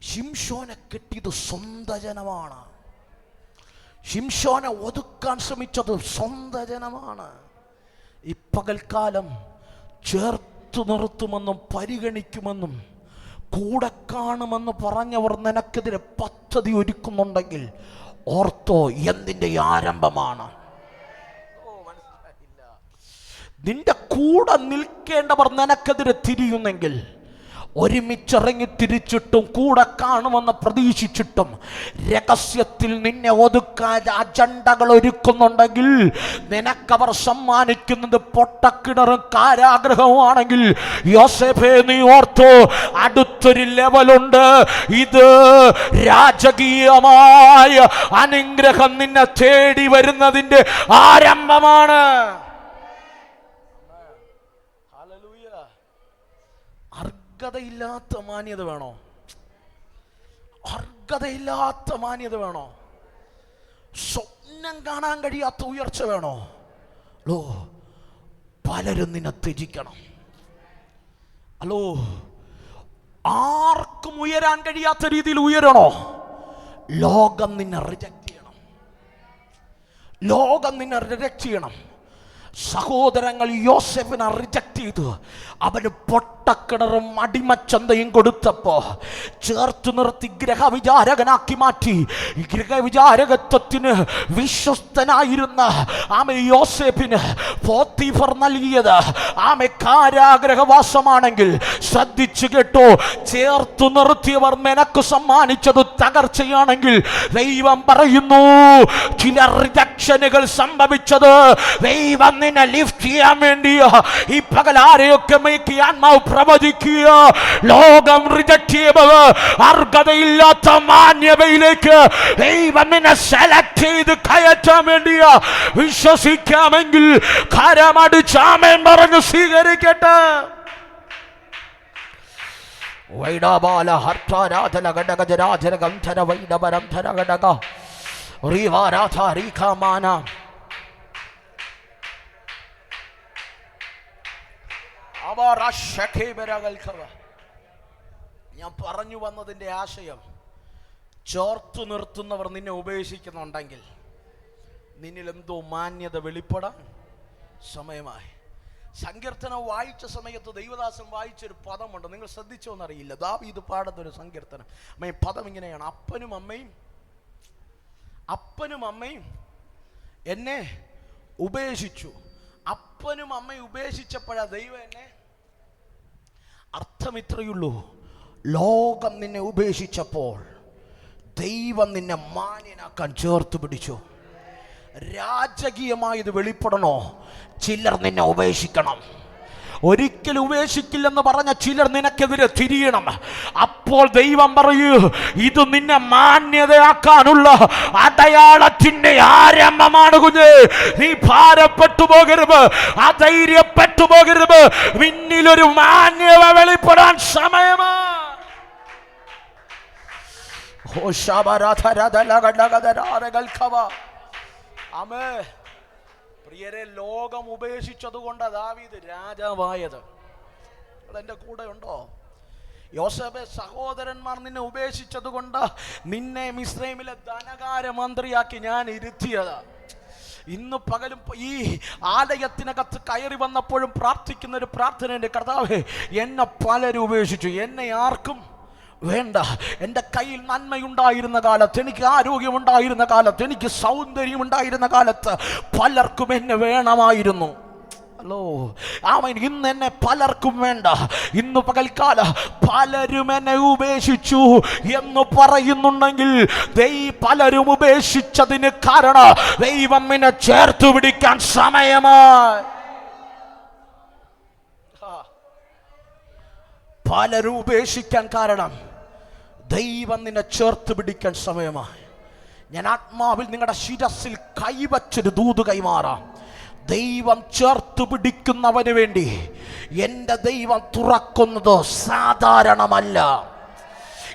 ശിംശോനെ കെട്ടിയത് സ്വന്തം ജനമാണ്. ശിംശോനെ ഒതുക്കാൻ ശ്രമിച്ചത് സ്വന്തം ജനമാണ്. ഈ പകൽക്കാലം ചേർത്തു നിർത്തുമെന്നും പരിഗണിക്കുമെന്നും കൂടെ കാണുമെന്ന് പറഞ്ഞവർ നിനക്കെതിരെ പദ്ധതി ഒരുക്കുന്നുണ്ടെങ്കിൽ ഓർത്തോ, എന്തിൻ്റെ ആരംഭമാണ്. മനസ്സിലായില്ല. നിന്റെ കൂടെ നിൽക്കേണ്ടവർ നിനക്കെതിരെ തിരിയുന്നെങ്കിൽ, ഒരുമിച്ചിറങ്ങി തിരിച്ചിട്ടും കൂടെ കാണുമെന്ന് പ്രതീക്ഷിച്ചിട്ടും രഹസ്യത്തിൽ നിന്നെ ഒതുക്കാൻ അജണ്ടകൾ ഒരുക്കുന്നുണ്ടെങ്കിൽ, നിനക്കവർ സമ്മാനിക്കുന്നത് പൊട്ടക്കിണറും കാരാഗ്രഹവുമാണെങ്കിൽ, യോസേഫേ നീ ഓർത്തോ, അടുത്തൊരു ലെവലുണ്ട്. ഇത് രാജകീയമായ അനുഗ്രഹം നിന്നെ തേടി വരുന്നതിന്റെ ആരംഭമാണ്. അർഹതയില്ലാത്ത മാന്യത വേണോ? അർഹതയില്ലാത്ത മാന്യത വേണോ? സ്വപ്നം കാണാൻ കഴിയാത്ത ഉയർച്ച വേണോ? ഹലോ, പലരും നിന്നെ ത്യജിക്കണം. ഹലോ, ആർക്കും ഉയരാൻ കഴിയാത്ത രീതിയിൽ ഉയരണോ? ലോകം നിന്നെ റിജക്റ്റ് ചെയ്യണം. ലോകം നിന്നെ റിജക്റ്റ് ചെയ്യണം. സഹോദരങ്ങൾ യോസേഫിനെ റിജക്റ്റ് ചെയ്തു. അവന് പൊട്ടക്കിണറും അടിമച്ചന്തയും കൊടുത്തപ്പോ ചേർത്ത് നിർത്തി ഗ്രഹവിചാരകനാക്കി മാറ്റി. ഗ്രഹവിചാരകത്വത്തിന് വിശ്വസ്തനായിരുന്ന ആമെ യോസേഫിന് പോത്തിഫർ നൽകിയത് ആമെ കാരാഗ്രഹവാസമാണെങ്കിൽ, ശ്രദ്ധിച്ചു കേട്ടോ, ചേർത്തു നിർത്തിയവർ നിനക്ക് സമ്മാനിച്ചത് തകർച്ചയാണെങ്കിൽ, ദൈവം പറയുന്നു, ചില റിജക്ഷനുകൾ സംഭവിച്ചത് ദൈവം നിന്നെ ലിഫ്റ്റ് ചെയ്യാൻ വേണ്ടിയാ. ഈ പകൽ ആരെയൊക്കെ ആത്മാവ് പ്രവചിക്കുക, ലോകം റിജക്റ്റ് ചെയ്തത് അർഹതയില്ലാത്ത മാന്യതയിലേക്ക് ദൈവം നിന്നെ സെലക്ട് ചെയ്ത് കയറ്റാൻ വേണ്ടിയാ. വിശ്വസിക്കാമെങ്കിൽ കരമടിച്ചാമേൻ പറഞ്ഞ് സ്വീകരിക്കട്ടെ. വൈഡാബാല ഹർത്താരാധന ഘടകജരാജന ഗന്ധര വൈഡബരംധര ഘടക റീവാരാധ റീഖാമാന. ഞാൻ പറഞ്ഞു വന്നതിന്റെ ആശയം, ചേർത്തു നിർത്തുന്നവർ നിന്നെ ഉപേക്ഷിക്കുന്നുണ്ടെങ്കിൽ നിന്നിൽ എന്തോ മാന്യത വെളിപ്പെടാൻ സമയമായി. സങ്കീർത്തനം വായിച്ച സമയത്ത് ദൈവദാസൻ വായിച്ചൊരു പദമുണ്ട്, നിങ്ങൾ ശ്രദ്ധിച്ചോന്നറിയില്ല. ദാവീദ് പാടുന്നൊരു സങ്കീർത്തനം. പദം ഇങ്ങനെയാണ്: അപ്പനും അമ്മയും എന്നെ ഉപേക്ഷിച്ചു. അപ്പനും അമ്മയും ഉപേക്ഷിച്ചപ്പോഴാ ദൈവം എന്നെ. അർത്ഥം ഇത്രയുള്ളൂ, ലോകം നിന്നെ ഉപേക്ഷിച്ചപ്പോൾ ദൈവം നിന്നെ മാന്യനാക്കാൻ ചേർത്ത് പിടിച്ചു. രാജകീയമായത് വെളിപ്പെടണോ? ചിലർ നിന്നെ ഉപേക്ഷിക്കണം. ഒരിക്കലും ഉപേക്ഷിക്കില്ലെന്ന് പറഞ്ഞ ചിലർ നിനക്കെതിരെ തിരിയണം. അപ്പോൾ ദൈവം പറയൂ, ഇത് നിന്നെ മാന്യതയാക്കാനുള്ള അടയാളത്തിന്റെ ആരംഭമാണ് കുഞ്ഞ്. നീ ഭാരപ്പെട്ടു പോകരുത്, അധൈര്യപ്പെട്ടു പോകരുത്. പിന്നിലൊരു മാന്യത വെളിപ്പെടാൻ സമയമാ. പ്രിയരെ, ലോകം ഉപേക്ഷിച്ചത് കൊണ്ട് ദാവീദ് രാജാവായത്. എന്റെ കൂടെ ഉണ്ടോ? യോസേഫേ, സഹോദരന്മാർ നിന്നെ ഉപേക്ഷിച്ചത് കൊണ്ട് നിന്നെ മിസ്രൈമിലെ ധനകാര്യ മന്ത്രിയാക്കി ഞാൻ ഇരുത്തിയത്. ഇന്ന് പകലും ഈ ആലയത്തിനകത്ത് കയറി വന്നപ്പോഴും പ്രാർത്ഥിക്കുന്ന ഒരു പ്രാർത്ഥനയുണ്ട്: കർത്താവേ, എന്നെ പലരും ഉപേക്ഷിച്ചു, എന്നെ ആർക്കും വേണ്ട. എൻ്റെ കയ്യിൽ നന്മയുണ്ടായിരുന്ന കാലത്ത്, എനിക്ക് ആരോഗ്യമുണ്ടായിരുന്ന കാലത്ത്, എനിക്ക് സൗന്ദര്യമുണ്ടായിരുന്ന കാലത്ത് പലർക്കും എന്നെ വേണമായിരുന്നു. ഹലോ ആമേൻ. ഇന്ന് എന്നെ പലർക്കും വേണ്ട. ഇന്ന് പകൽക്കാല പലരും എന്നെ ഉപേക്ഷിച്ചു എന്ന് പറയുന്നുണ്ടെങ്കിൽ, പലരും ഉപേക്ഷിച്ചതിന് കാരണം ദൈവം എന്നെ ചേർത്ത് പിടിക്കാൻ സമയമായി. പലരും ഉപേക്ഷിക്കാൻ കാരണം ദൈവം നിന്നെ ചേർത്ത് പിടിക്കാൻ സമയമായി. ഞാൻ ആത്മാവിൽ നിങ്ങളുടെ ശിരസിൽ കൈവച്ചൊരു ദൂത് കൈമാറാം. ദൈവം ചേർത്ത് പിടിക്കുന്നവന് വേണ്ടി എൻ്റെ ദൈവം തുറക്കുന്നത് സാധാരണമല്ല.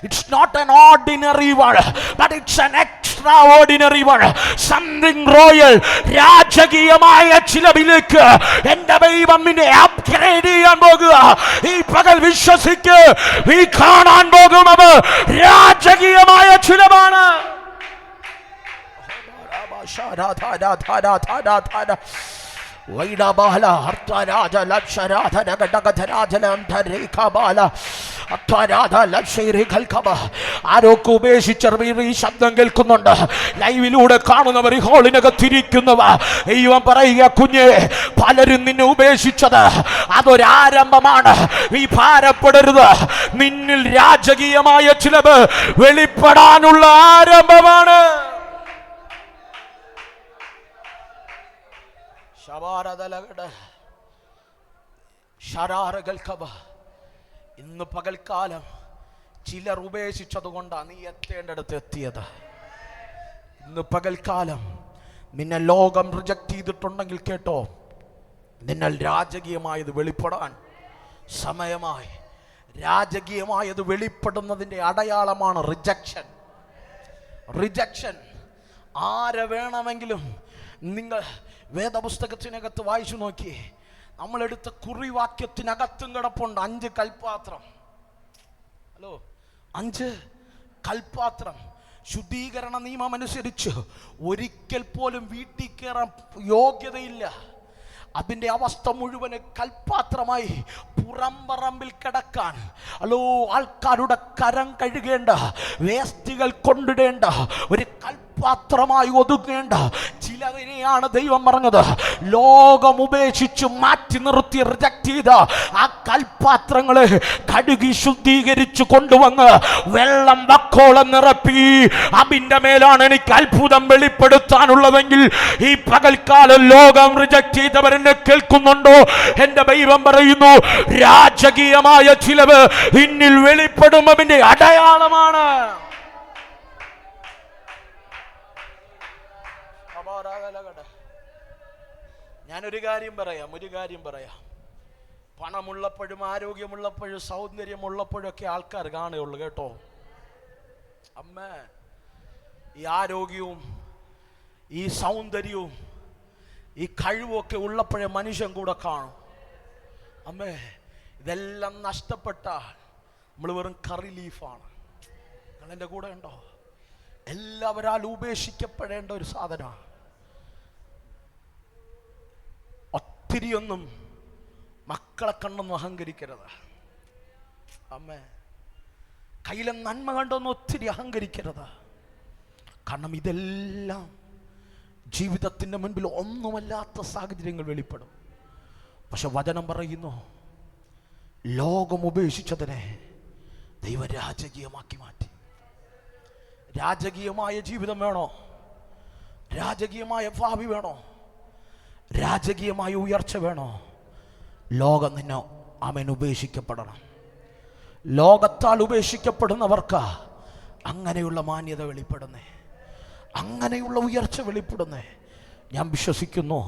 It's not an ordinary word, but it's an extraordinary word. Something royal. രാജകീയമായ ചിലവിലേക്ക് എൻ്റെ ദൈവം നിന്നെ അപ്ഗ്രേഡ് ചെയ്യാൻ പോകുക. ഈ പകൽ വിശ്വസിക്ക്, ഈ കാണാൻ പോകുന്നത് രാജകീയമായ ചിലവാണ്. ആരൊക്കെ ഉപേക്ഷിച്ച ഈ ശബ്ദം കേൾക്കുന്നുണ്ട്. ലൈവിലൂടെ കാണുന്നവർ, ഈ ഹോളിനകത്തിരിക്കുന്നവ, ദൈവം പറയുക, കുഞ്ഞെ, പലരും നിന്നെ ഉപേക്ഷിച്ചത് അതൊരാരംഭമാണ്. നീ ഭാരപ്പെടരുത്. നിന്നിൽ രാജകീയമായ ചിലവ് വെളിപ്പെടാനുള്ള ആരംഭമാണ്. ഇന്ന് പകൽക്കാലം ചിലർ ഉപേക്ഷിച്ചത് കൊണ്ടാണ് നീ എത്തേണ്ടടുത്ത് എത്തിയത്. ഇന്ന് പകൽക്കാലം നിന്നെ ലോകം റിജക്റ്റ് ചെയ്തിട്ടുണ്ടെങ്കിൽ കേട്ടോ, നിന്നെ രാജകീയമായത് വെളിപ്പെടാൻ സമയമായി. രാജകീയമായത് വെളിപ്പെടുന്നതിൻ്റെ അടയാളമാണ് റിജക്ഷൻ. റിജക്ഷൻ ആരെ വേണമെങ്കിലും നിങ്ങൾ വേദപുസ്തകത്തിനകത്ത് വായിച്ചു നോക്കി. നമ്മളെടുത്ത കുറിവാക്യത്തിനകത്തും കിടപ്പുണ്ട് 5 കൽപ്പാത്രം. 5 കൽപ്പാത്രം. ശുദ്ധീകരണ നിയമം അനുസരിച്ച് ഒരിക്കൽ പോലും വീട്ടിൽ കയറാൻ യോഗ്യതയില്ല. അതിൻ്റെ അവസ്ഥ മുഴുവന് കൽപ്പാത്രമായി പുറംപറമ്പിൽ കിടക്കാൻ ആൾക്കാരുടെ കരം കഴുകേണ്ട, വേസ്റ്റുകൾ കൊണ്ടിടേണ്ട ഒരു കൽപ്പാത്രമായി ഒതുങ്ങേണ്ട ചിലതിനെയാണ് ദൈവം പറഞ്ഞത് ലോകം ഉപേക്ഷിച്ച് മാറ്റി നിർത്തി റിജക്റ്റ് ചെയ്ത ആ കൽപ്പാത്രങ്ങളെ കഴുകി ശുദ്ധീകരിച്ചു കൊണ്ടുവന്ന് വെള്ളം വക്കോളം നിറപ്പി അതിൻ്റെ മേലാണ് എനിക്ക് അത്ഭുതം വെളിപ്പെടുത്താനുള്ളതെങ്കിൽ ഈ പകൽക്കാലം ലോകം റിജക്റ്റ് ചെയ്തവരെന്നെ കേൾക്കുന്നുണ്ടോ? എന്റെ ദൈവം പറയുന്നു, രാജകീയമായ ചിലവ് ഇന്നിൽ വെളിപ്പെടും, അതിന്റെ അടയാളമാണ്. ഞാനൊരു കാര്യം പറയാം. പണമുള്ളപ്പോഴും ആരോഗ്യമുള്ളപ്പോഴും സൗന്ദര്യമുള്ളപ്പോഴൊക്കെ ആൾക്കാർ കാണുകയുള്ളൂ കേട്ടോ. അമ്മേ, ഈ ആരോഗ്യവും ഈ സൗന്ദര്യവും ഈ കഴിവൊക്കെ ഉള്ളപ്പോഴേ മനുഷ്യൻ കൂടെ കാണും. അമ്മേ, ഇതെല്ലാം നഷ്ടപ്പെട്ടാൽ നമ്മൾ വെറും കറി ലീഫാണ്. നിങ്ങളെൻ്റെ കൂടെ ഉണ്ടോ? എല്ലാവരാൽ ഉപേക്ഷിക്കപ്പെടേണ്ട ഒരു സാധനമാണ്. ഒത്തിരിയൊന്നും മക്കളെ കണ്ടൊന്നും അഹങ്കരിക്കരുത്. അമ്മേ, കയ്യിലെ നന്മ കണ്ടൊന്നും ഒത്തിരി അഹങ്കരിക്കരുത്. കാരണം ഇതെല്ലാം ജീവിതത്തിൻ്റെ മുൻപിൽ ഒന്നുമല്ലാത്ത സാഹചര്യങ്ങൾ വെളിപ്പെടും. പക്ഷെ വചനം പറയുന്നു, ലോകം ഉപേക്ഷിച്ചതിനെ ദൈവം രാജകീയമാക്കി മാറ്റി. രാജകീയമായ ജീവിതം വേണോ? രാജകീയമായ ഭാവി വേണോ? രാജകീയമായ ഉയർച്ച വേണോ? ലോകം നിന്നെ അവൻ ഉപേക്ഷിക്കപ്പെടണം. ലോകത്താൽ ഉപേക്ഷിക്കപ്പെടുന്നവർക്ക് അങ്ങനെയുള്ള മാന്യത വെളിപ്പെടുന്നേ, അങ്ങനെയുള്ള ഉയർച്ച വെളിപ്പെടുന്നേ. ഞാൻ വിശ്വസിക്കുന്നു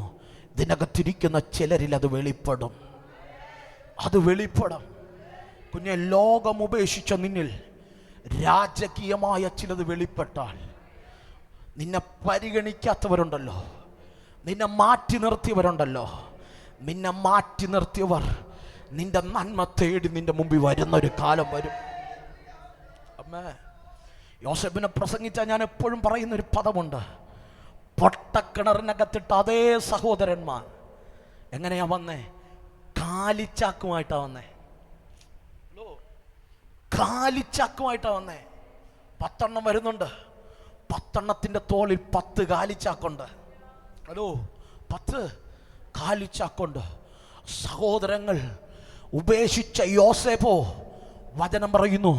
ഇതിനകത്തിരിക്കുന്ന ചിലരിൽ അത് വെളിപ്പെടും. അത് വെളിപ്പെടും. കുഞ്ഞെ, ലോകം ഉപേക്ഷിച്ച നിന്നിൽ രാജകീയമായ ചിലത് വെളിപ്പെട്ടാൽ, നിന്നെ പരിഗണിക്കാത്തവരുണ്ടല്ലോ, നിന്നെ മാറ്റി നിർത്തിയവരുണ്ടല്ലോ, നിന്നെ മാറ്റി നിർത്തിയവർ നിന്റെ നന്മ തേടി നിന്റെ മുമ്പിൽ വരുന്നൊരു കാലം വരും. അമ്മേ, യോസേഫിനെ പ്രസംഗിച്ചാൽ ഞാൻ എപ്പോഴും പറയുന്നൊരു പദമുണ്ട്, പൊട്ടക്കിണറിനകത്തിട്ട് അതേ സഹോദരന്മാർ എങ്ങനെയാ വന്നേ? കാലിച്ചാക്കുമായിട്ടാ വന്നേ. കാലിച്ചാക്കുമായിട്ടാ വന്നേ. 10 വരുന്നുണ്ട്. 10 തോളിൽ 10 കാലിച്ചാക്കുണ്ട്. 10 കാലിച്ചാക്കുണ്ട്. സഹോദരങ്ങൾ ഉപേക്ഷിച്ച യോസേഫോ, വചനം പറയുന്നു,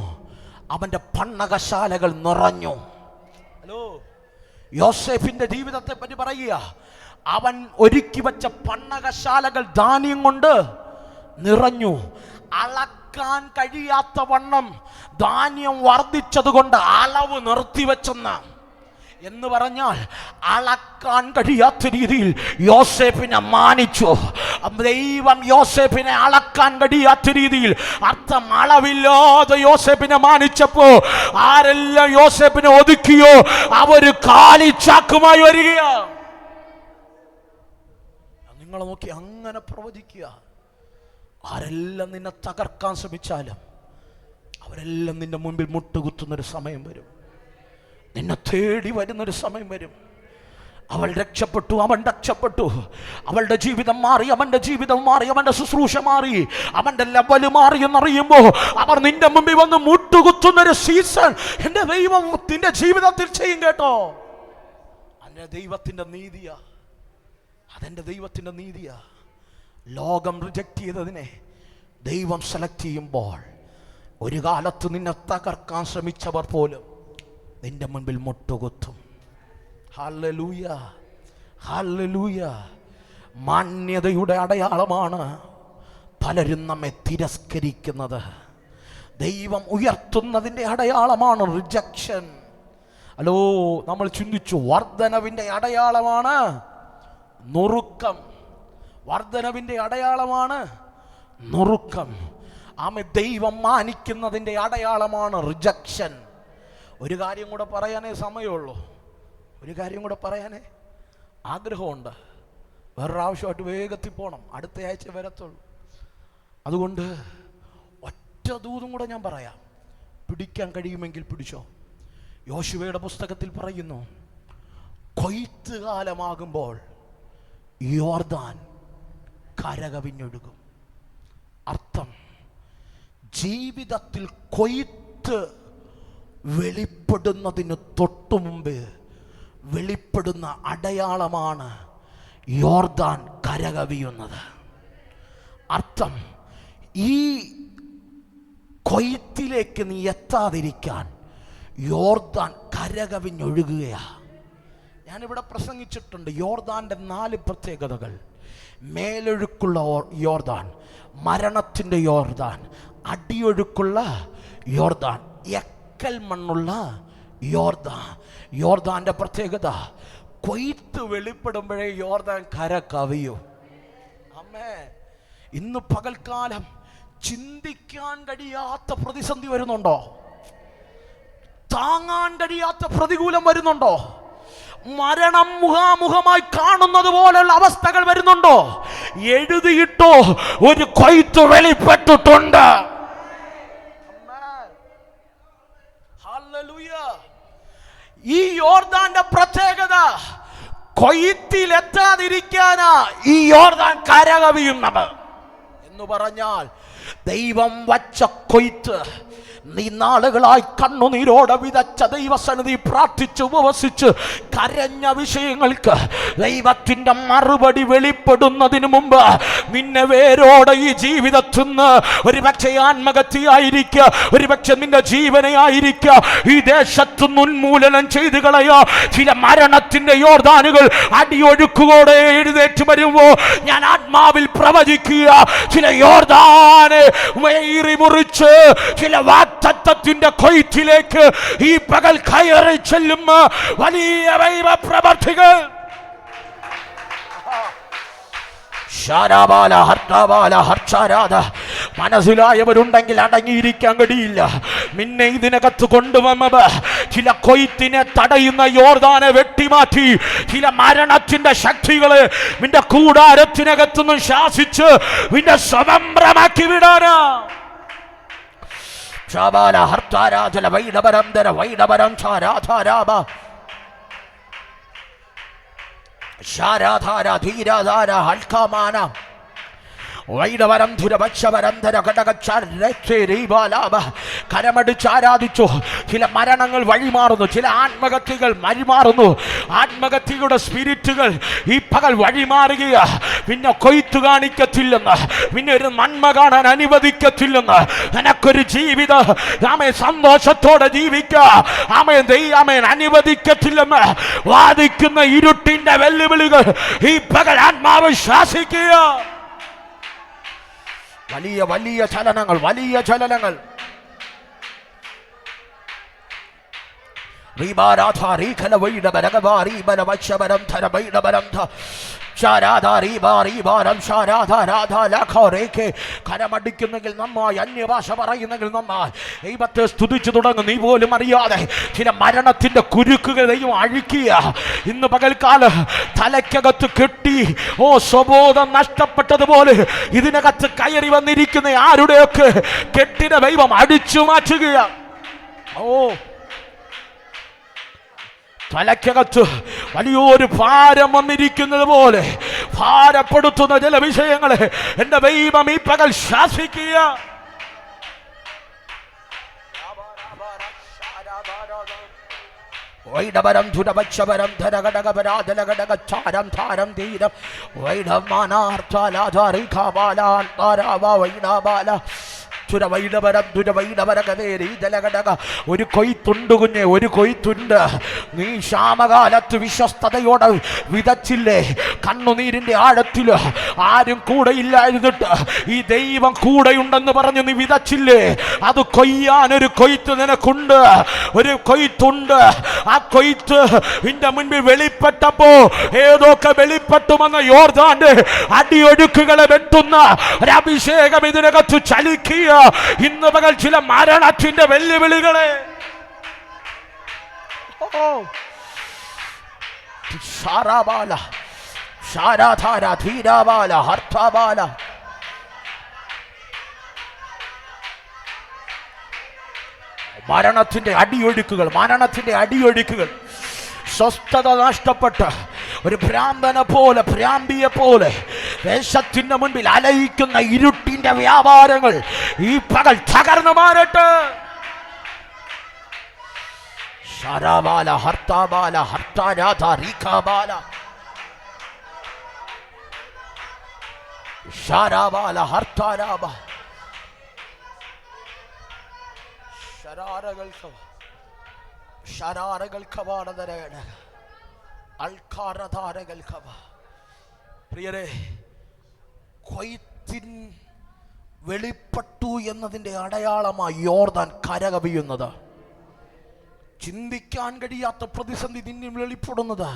അവന്റെ പണ്ണകശാലകൾ നിറഞ്ഞു. യോസേഫിന്റെ ജീവിതത്തെ പറ്റി പറയുക, അവൻ ഒരുക്കി വെച്ച പണ്ണകശാലകൾ ധാന്യം കൊണ്ട് നിറഞ്ഞു. അളക്കാൻ കഴിയാത്ത വണ്ണം ധാന്യം വർദ്ധിച്ചതുകൊണ്ട് അളവ് നിർത്തിവെച്ചെന്ന എന്ന് പറഞ്ഞാൽ അളക്കാൻ കഴിയാത്ത രീതിയിൽ യോസേഫിനെ മാനിച്ചു. ദൈവം യോസേഫിനെ അളക്കാൻ കഴിയാത്ത രീതിയിൽ, അർത്ഥം അളവില്ലാതെ യോസേഫിനെ മാനിച്ചപ്പോ ആരെല്ലാം യോസേഫിനെ ഒതുക്കിയോ അവര് കാലിച്ചാക്കുമായി വരികയാ. നിങ്ങൾ നോക്കി അങ്ങനെ പ്രവചിക്കുക. ആരെല്ലാം നിന്നെ തകർക്കാൻ ശ്രമിച്ചാലും അവരെല്ലാം നിന്റെ മുമ്പിൽ മുട്ടുകുത്തുന്നൊരു സമയം വരും. നിന്നെ തേടി വരുന്നൊരു സമയം വരും. അവൾ രക്ഷപ്പെട്ടു, അവൻ രക്ഷപ്പെട്ടു. അവളുടെ ജീവിതം മാറി, അവന്റെ ജീവിതം മാറി, അവന്റെ ശുശ്രൂഷ മാറി, അവന്റെ ലെവല് മാറി എന്നറിയുമ്പോ അവർ നിന്റെ മുമ്പിൽ വന്ന് മുട്ടുകുത്തുന്നൊരു സീസൺ എന്റെ ദൈവം നിന്റെ ജീവിതത്തിൽ ചെയ്യും കേട്ടോ. അന്റെ ദൈവത്തിന്റെ നീതിയാ, അതെന്റെ ദൈവത്തിന്റെ നീതിയാ. ലോകം റിജക്റ്റ് ചെയ്തതിനെ ദൈവം സെലക്ട് ചെയ്യുമ്പോൾ ഒരു കാലത്ത് നിന്നെ തകർക്കാൻ ശ്രമിച്ചവർ പോലും നിന്റെ മുൻപിൽ മുട്ടുകുത്തും. Hallelujah, hallelujah. മാന്യതയുടെ അടയാളമാണ് പലരും നമ്മെ തിരസ്കരിക്കുന്നത്. ദൈവം ഉയർത്തുന്നതിൻ്റെ അടയാളമാണ് റിജക്ഷൻ. ഹലോ, നമ്മൾ ചിന്തിച്ചു, വർധനവിൻ്റെ അടയാളമാണ് നുറുക്കം. വർധനവിൻ്റെ അടയാളമാണ് നുറുക്കം. ആമേ, ദൈവം മാനിക്കുന്നതിൻ്റെ അടയാളമാണ് റിജക്ഷൻ. ഒരു കാര്യം കൂടെ പറയാനേ സമയമുള്ളൂ, ഒരു കാര്യം കൂടെ പറയാനേ ആഗ്രഹമുണ്ട്. വേറൊരാവശ്യമായിട്ട് വേഗത്തിൽ പോകണം, അടുത്ത ആഴ്ച വരത്തുള്ളൂ. അതുകൊണ്ട് ഒറ്റ ദൂതും കൂടെ ഞാൻ പറയാം, പിടിക്കാൻ കഴിയുമെങ്കിൽ പിടിച്ചോ. യോശുവയുടെ പുസ്തകത്തിൽ പറയുന്നു, കൊയ്ത്ത് കാലമാകുമ്പോൾ യോർദാൻ കരകവിഞ്ഞൊഴുകും. അർത്ഥം, ജീവിതത്തിൽ കൊയ്ത്ത് വെളിപ്പെടുന്നതിന് തൊട്ടു മുമ്പ് വെളിപ്പെടുന്ന അടയാളമാണ് യോർദാൻ കരകവിയുന്നത്. അർത്ഥം, ഈ കൊയ്ത്തിലേക്ക് നീ എത്താതിരിക്കാൻ യോർദാൻ കരകവിഞ്ഞൊഴുകുകയാ. ഞാനിവിടെ പ്രസംഗിച്ചിട്ടുണ്ട് യോർദാൻ്റെ 4 പ്രത്യേകതകൾ. മേലൊഴുക്കുള്ള യോർദാൻ, മരണത്തിൻ്റെ യോർദാൻ, അടിയൊഴുക്കുള്ള യോർദാൻ, എക്കൽ മണ്ണുള്ള യോർദാൻ. യോർദാൻ്റെ പ്രത്യേകത, കൊയ്ത്ത് വെളിപ്പെടുമ്പോഴേ യോർദാൻ കര കവിയൂ. അമ്മേ, ഇന്ന് പകൽക്കാലം ചിന്തിക്കാൻ കഴിയാത്ത പ്രതിസന്ധി വരുന്നുണ്ടോ? താങ്ങാൻ കഴിയാത്ത പ്രതികൂലം വരുന്നുണ്ടോ? മരണം മുഖാമുഖമായി കാണുന്നത് പോലുള്ള അവസ്ഥകൾ വരുന്നുണ്ടോ? എഴുതിയിട്ടോ, ഒരു കൊയ്ത്ത് വെളിപ്പെട്ടിട്ടുണ്ട്. ഈ യോർദാന്റെ പ്രത്യേകത, കൊയ്ത്തിൽ എത്താതിരിക്കാനാ ഈ യോർദാൻ കരകവിയുന്നത്. എന്ന് പറഞ്ഞാൽ ദൈവം വച്ച കൊയ്ത്ത്, നീ നാളുകളായി കണ്ണുനീരോടെ വിതച്ച ദൈവസന്നിധി പ്രാർത്ഥിച്ച് ഉപവസിച്ച് കരഞ്ഞ വിഷയങ്ങൾക്ക് ദൈവത്തിൻ്റെ മറുപടി വെളിപ്പെടുന്നതിന് മുമ്പ് നിന്നെ വേരോടെ ഈ ജീവിതത്തിൽ നിന്ന് ഒരുപക്ഷെ ആത്മഹത്യയായിരിക്കുക, ഒരുപക്ഷെ നിന്റെ ജീവനെ ആയിരിക്കുക, ഈ ദേശത്ത് ഉന്മൂലനം ചെയ്തു കളയോ. ചില മരണത്തിന്റെ യോർദാനുകൾ അടിയൊഴുക്കുകൂടെ എഴുന്നേറ്റ് വരുമ്പോ ഞാൻ ആത്മാവിൽ പ്രവചിക്കുക, ചില യോർദാനെ മുറിച്ച് ചില വാഗ്ദത്തത്തിന്റെ കൊയ്ത്തിലേക്ക് ഈ പകൽ കയറി ചെല്ലുന്ന വലിയ ദൈവ പ്രവർത്തികൾ മനസ്സിലായവരുണ്ടെങ്കിൽ അടങ്ങിയിരിക്കാൻ കഴിയില്ല. നിന്നെ ഇതിനകത്ത് കൊണ്ടുവന്നത് ചില കൊയ്ത്തിനെ തടയുന്ന യോർദാനെ വെട്ടിമാറ്റി ചില മരണത്തിന്റെ ശക്തികളെ നിന്റെ കൂടാരത്തിനകത്തുനിന്ന് ശാസിച്ച് നിന്നെ സ്വതന്ത്രമാക്കി വിടാനാ. കരമടിച്ചാരാധിച്ചു. ചില മരണങ്ങൾ വഴിമാറുന്നു, ചില ആത്മഹത്യകൾ വഴിമാറുന്നു. ആത്മഹത്യയുടെ സ്പിരിറ്റുകൾ ഈ പകൽ വഴിമാറുകയാ. പിന്നെ കൊയ്ത്തു കാണിക്കത്തില്ലെന്ന്, പിന്നെ ഒരു നന്മ കാണാൻ അനുവദിക്കത്തില്ലെന്ന്, നിനക്കൊരു ജീവിതം ആമേ സന്തോഷത്തോടെ ജീവിക്കാം ആമേൻ അനുവദിക്കത്തില്ലെന്ന് വാദിക്കുന്ന ഇരുട്ടിന്റെ വെല്ലുവിളികൾ ഈ പകൽ ആത്മാവ് ശാസിക്കുക. വലിയ വലിയ ചലനങ്ങൾ, വലിയ ചലനങ്ങൾ. കരമടിക്കുന്നെങ്കിൽ നന്നായി, അന്യഭാഷ പറയുന്നെങ്കിൽ നന്നായി, ദൈവത്തെ സ്തുതിച്ചു തുടങ്ങും. നീ പോലും അറിയാതെ ചില മരണത്തിന്റെ കുരുക്കുകൾ ദൈവം അഴിക്കുക. ഇന്ന് പകൽക്കാലം തലയ്ക്കകത്ത് കെട്ടി സ്വബോധം നഷ്ടപ്പെട്ടതുപോലെ ഇതിനകത്ത് കയറി വന്നിരിക്കുന്ന ആരുടെയൊക്കെ കെട്ടിന ദൈവം അടിച്ചു മാറ്റുക. തലയ്ക്കകത്ത് വലിയൊരു ഭാരം വന്നിരിക്കുന്നത് പോലെ ഭാരപ്പെടുത്തുന്ന ചില വിഷയങ്ങളെ എന്റെ ദൈവം ഈ പകൽ ശാസിക്കുക. വൈഡവരം ധുരവക്ഷവരം ധരഘടകപരാധലഘടകച്ചാരം ധാരം തീരം വൈഡമാനാർത്താലാധാരിഖാബാലാ ഒരു കൊയ്ത്തുണ്ട് കുഞ്ഞെ, ഒരു കൊയ്ത്തുണ്ട്. നീ ക്ഷാമകാലത്ത് വിശ്വസ്തയോടെ വിതച്ചില്ലേ? കണ്ണുനീരിന്റെ ആഴത്തിൽ ആരും കൂടെ ഇല്ലായിരുന്നിട്ട് ഈ ദൈവം കൂടെയുണ്ടെന്ന് പറഞ്ഞു നീ വിതച്ചില്ലേ? അത് കൊയ്യാൻ ഒരു കൊയ്ത്ത് നിനക്കുണ്ട്, ഒരു കൊയ്ത്തുണ്ട്. ആ കൊയ്ത്ത് നിന്റെ മുൻപിൽ വെളിപ്പെട്ടപ്പോ ഏതൊക്കെ വെളിപ്പെട്ടുമെന്ന യോർദാന്റെ അടിയൊഴുക്കുകളെ വെട്ടുന്ന ഒരു അഭിഷേകം ഇതിനകത്ത് ചലിക്കുക. ഇന്ന് പകൽ ചില മരണത്തിന്റെ വെല്ലുവിളികളെ മരണത്തിന്റെ അടിയൊഴുക്കുകൾ, മരണത്തിന്റെ അടിയൊഴുക്കുകൾ. സ്വസ്ഥത നഷ്ടപ്പെട്ട ഒരു ഭ്രാന്തനെ പോലെ, ഭ്രാന്തിയെ പോലെ ദേശത്തിന്റെ മുൻപിൽ അലയിക്കുന്ന ഇരുട്ടിന്റെ വ്യാപാരങ്ങൾ ഈ പകൽ തകർന്നു മാറട്ടെ. ശരബാല ഹർത്താബാല ഹർത്താരാധ റീഖാബാല ശരബാല ഹർത്താരാബ ശരാരകൾ ശരാരകൾ കവാടതരേട അൽക്കാരധാരകൾ കവ. പ്രിയരെ, കൊയ്ത്തിൻ വെളിപ്പെട്ടു എന്നതിൻ്റെ അടയാളമായി യോർദാൻ കരകവിയുന്നത്. ചിന്തിക്കാൻ കഴിയാത്ത പ്രതിസന്ധി നിന്നിൽ വെളിപ്പെടുന്നത്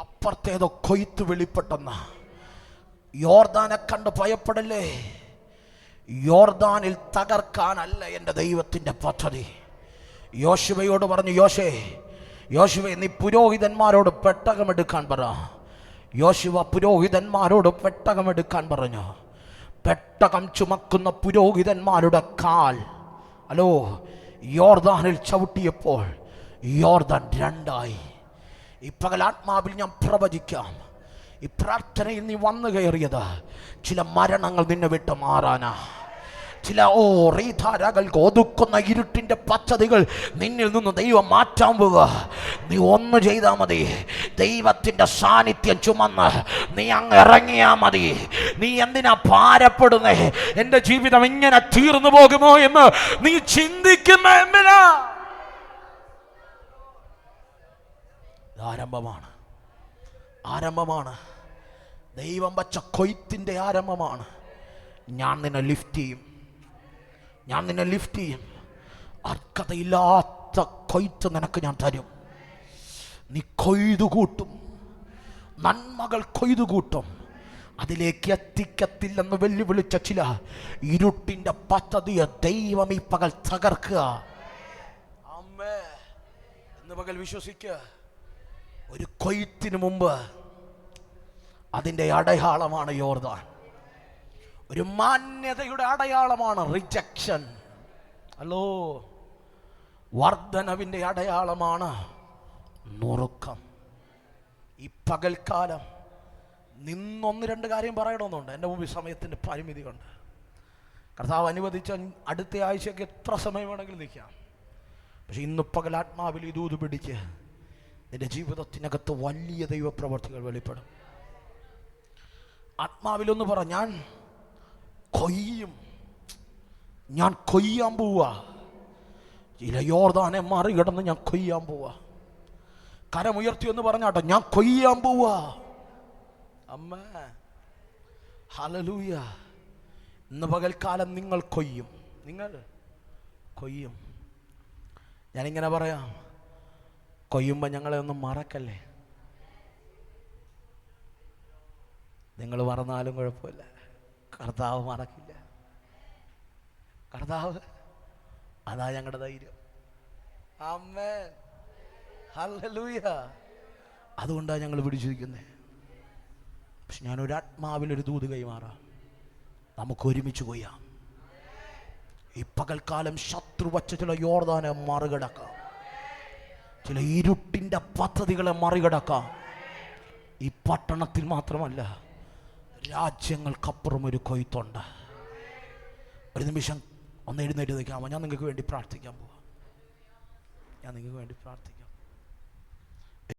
അപ്പുറത്തേതോ കൊയ്ത്ത് വെളിപ്പെട്ടെന്ന. യോർദാനെ കണ്ട് ഭയപ്പെടല്ലേ. യോർദാനിൽ തകർക്കാനല്ല എൻ്റെ ദൈവത്തിൻ്റെ പദ്ധതി. യോശുവയോട് പറഞ്ഞു, യോശുവേ നീ പുരോഹിതന്മാരോട് പെട്ടകമെടുക്കാൻ പറ. യോശുവ പുരോഹിതന്മാരോട് പെട്ടകമെടുക്കാൻ പറഞ്ഞു. പെട്ടകം ചുമക്കുന്ന പുരോഹിതന്മാരുടെ കാൽ യോർദാനിൽ ചവിട്ടിയപ്പോൾ യോർദാൻ രണ്ടായി. ഈ പകൽ ആത്മാവിൽ ഞാൻ പ്രവചിക്കാം, ഈ പ്രാർത്ഥനയിൽ നീ വന്നു കയറിയത് ചില മരണങ്ങൾ നിന്നെ വിട്ട് മാറാനാ. ചില റീധാരകൾക്ക് ഒതുക്കുന്ന ഇരുട്ടിന്റെ പദ്ധതികൾ നിന്നിൽ നിന്ന് ദൈവം മാറ്റാൻ പോവുക. നീ ഒന്ന് ചെയ്താൽ മതി, ദൈവത്തിന്റെ സാന്നിധ്യം ചുമന്ന് നീ അങ്ങ് ഇറങ്ങിയാ മതി. നീ എന്തിനാ ഭാരപ്പെടുന്നേ? എൻ്റെ ജീവിതം ഇങ്ങനെ തീർന്നു പോകുമോ എന്ന് നീ ചിന്തിക്കുന്ന എന്തിനാ? ആരംഭമാണ്, ആരംഭമാണ്. ദൈവം വച്ച കൊയ്ത്തിന്റെ ആരംഭമാണ്. ഞാൻ നിന്നെ ലിഫ്റ്റ് ചെയ്യും, ഞാൻ നിന്നെ ലിഫ്റ്റ് ചെയ്യും. അർഹതയില്ലാത്ത കൊയ്ത്ത് നിനക്ക് ഞാൻ തരും. നീ കൊയ്തുകൂട്ടും, നന്മകൾ കൊയ്തുകൂട്ടും. അതിലേക്ക് എത്തിക്കത്തില്ലെന്ന് വെല്ലുവിളിച്ച ചില ഇരുട്ടിന്റെ പദ്ധതിയെ ദൈവം ഈ പകൽ തകർക്കുക. അമ്മേ, ഇന്ന് പകൽ വിശ്വസിക്കുക. ഒരു കൊയ്ത്തിന് മുമ്പ് അതിൻ്റെ അടയാളമാണ് യോർദാൻ. ഒരു മാന്യതയുടെ അടയാളമാണ് റിജക്ഷൻ. വർദ്ധനവിൻ്റെ അടയാളമാണ് നുറുക്കം. ഈ പകൽക്കാലം നിന്നൊന്ന് രണ്ട് കാര്യം പറയണമെന്നുണ്ട്. എൻ്റെ മുമ്പിൽ സമയത്തിൻ്റെ പരിമിതി കൊണ്ട്. കർത്താവ് അനുവദിച്ച അടുത്ത ആഴ്ചയ്ക്ക് എത്ര സമയം വേണമെങ്കിലും നിൽക്കാം. പക്ഷെ ഇന്ന് പകൽ ആത്മാവിൽ ഇതൂത് പിടിച്ച് നിന്റെ ജീവിതത്തിനകത്ത് വലിയ ദൈവപ്രവർത്തികൾ വെളിപ്പെടും. ആത്മാവിലൊന്ന് പറ, ഞാൻ കൊയ്യും, ഞാൻ കൊയ്യാൻ പോവാ. ചില യോർദാനെ മറികടന്ന് ഞാൻ കൊയ്യാൻ പോവാ. കരമുയർത്തി എന്ന് പറഞ്ഞാട്ടെ, ഞാൻ കൊയ്യാൻ പോവാ. അമ്മ ഹല്ലേലൂയ. ഇന്ന് പകൽക്കാലം നിങ്ങൾ കൊയ്യും. നിങ്ങൾ കൊയ്യും. ഞാനിങ്ങനെ പറയാം, കൊയ്യുമ്പോൾ ഞങ്ങളെ ഒന്നും മറക്കല്ലേ. നിങ്ങൾ മറന്നാലും കുഴപ്പമില്ല, കർത്താവ് മറക്കില്ല. കർത്താവ്, അതാ ഞങ്ങളുടെ ധൈര്യം. ആമേൻ, ഹല്ലേലൂയ. അതുകൊണ്ടാണ് ഞങ്ങൾ പിടിച്ചിരിക്കുന്നത്. പക്ഷെ ഞാനൊരു ആത്മാവിലൊരു ദൂത് കൈമാറാം, നമുക്ക് ഒരുമിച്ച് കൊയ്യാം. ഈ പകൽക്കാലം ശത്രു വച്ച ചില യോർദാനെ മറികടക്കാം, ചില ഇരുട്ടിൻ്റെ പദ്ധതികളെ മറികടക്കാം. ഈ പട്ടണത്തിൽ മാത്രമല്ല, രാജ്യങ്ങൾക്കപ്പുറം ഒരു കൊയ്ത്തുണ്ട്. ഒരു നിമിഷം ഒന്ന് എഴുന്നേറ്റ് നിൽക്കാമോ? ഞാൻ നിങ്ങൾക്ക് വേണ്ടി പ്രാർത്ഥിക്കാൻ പോവാം. ഞാൻ നിങ്ങൾക്ക് വേണ്ടി പ്രാർത്ഥിക്കാം.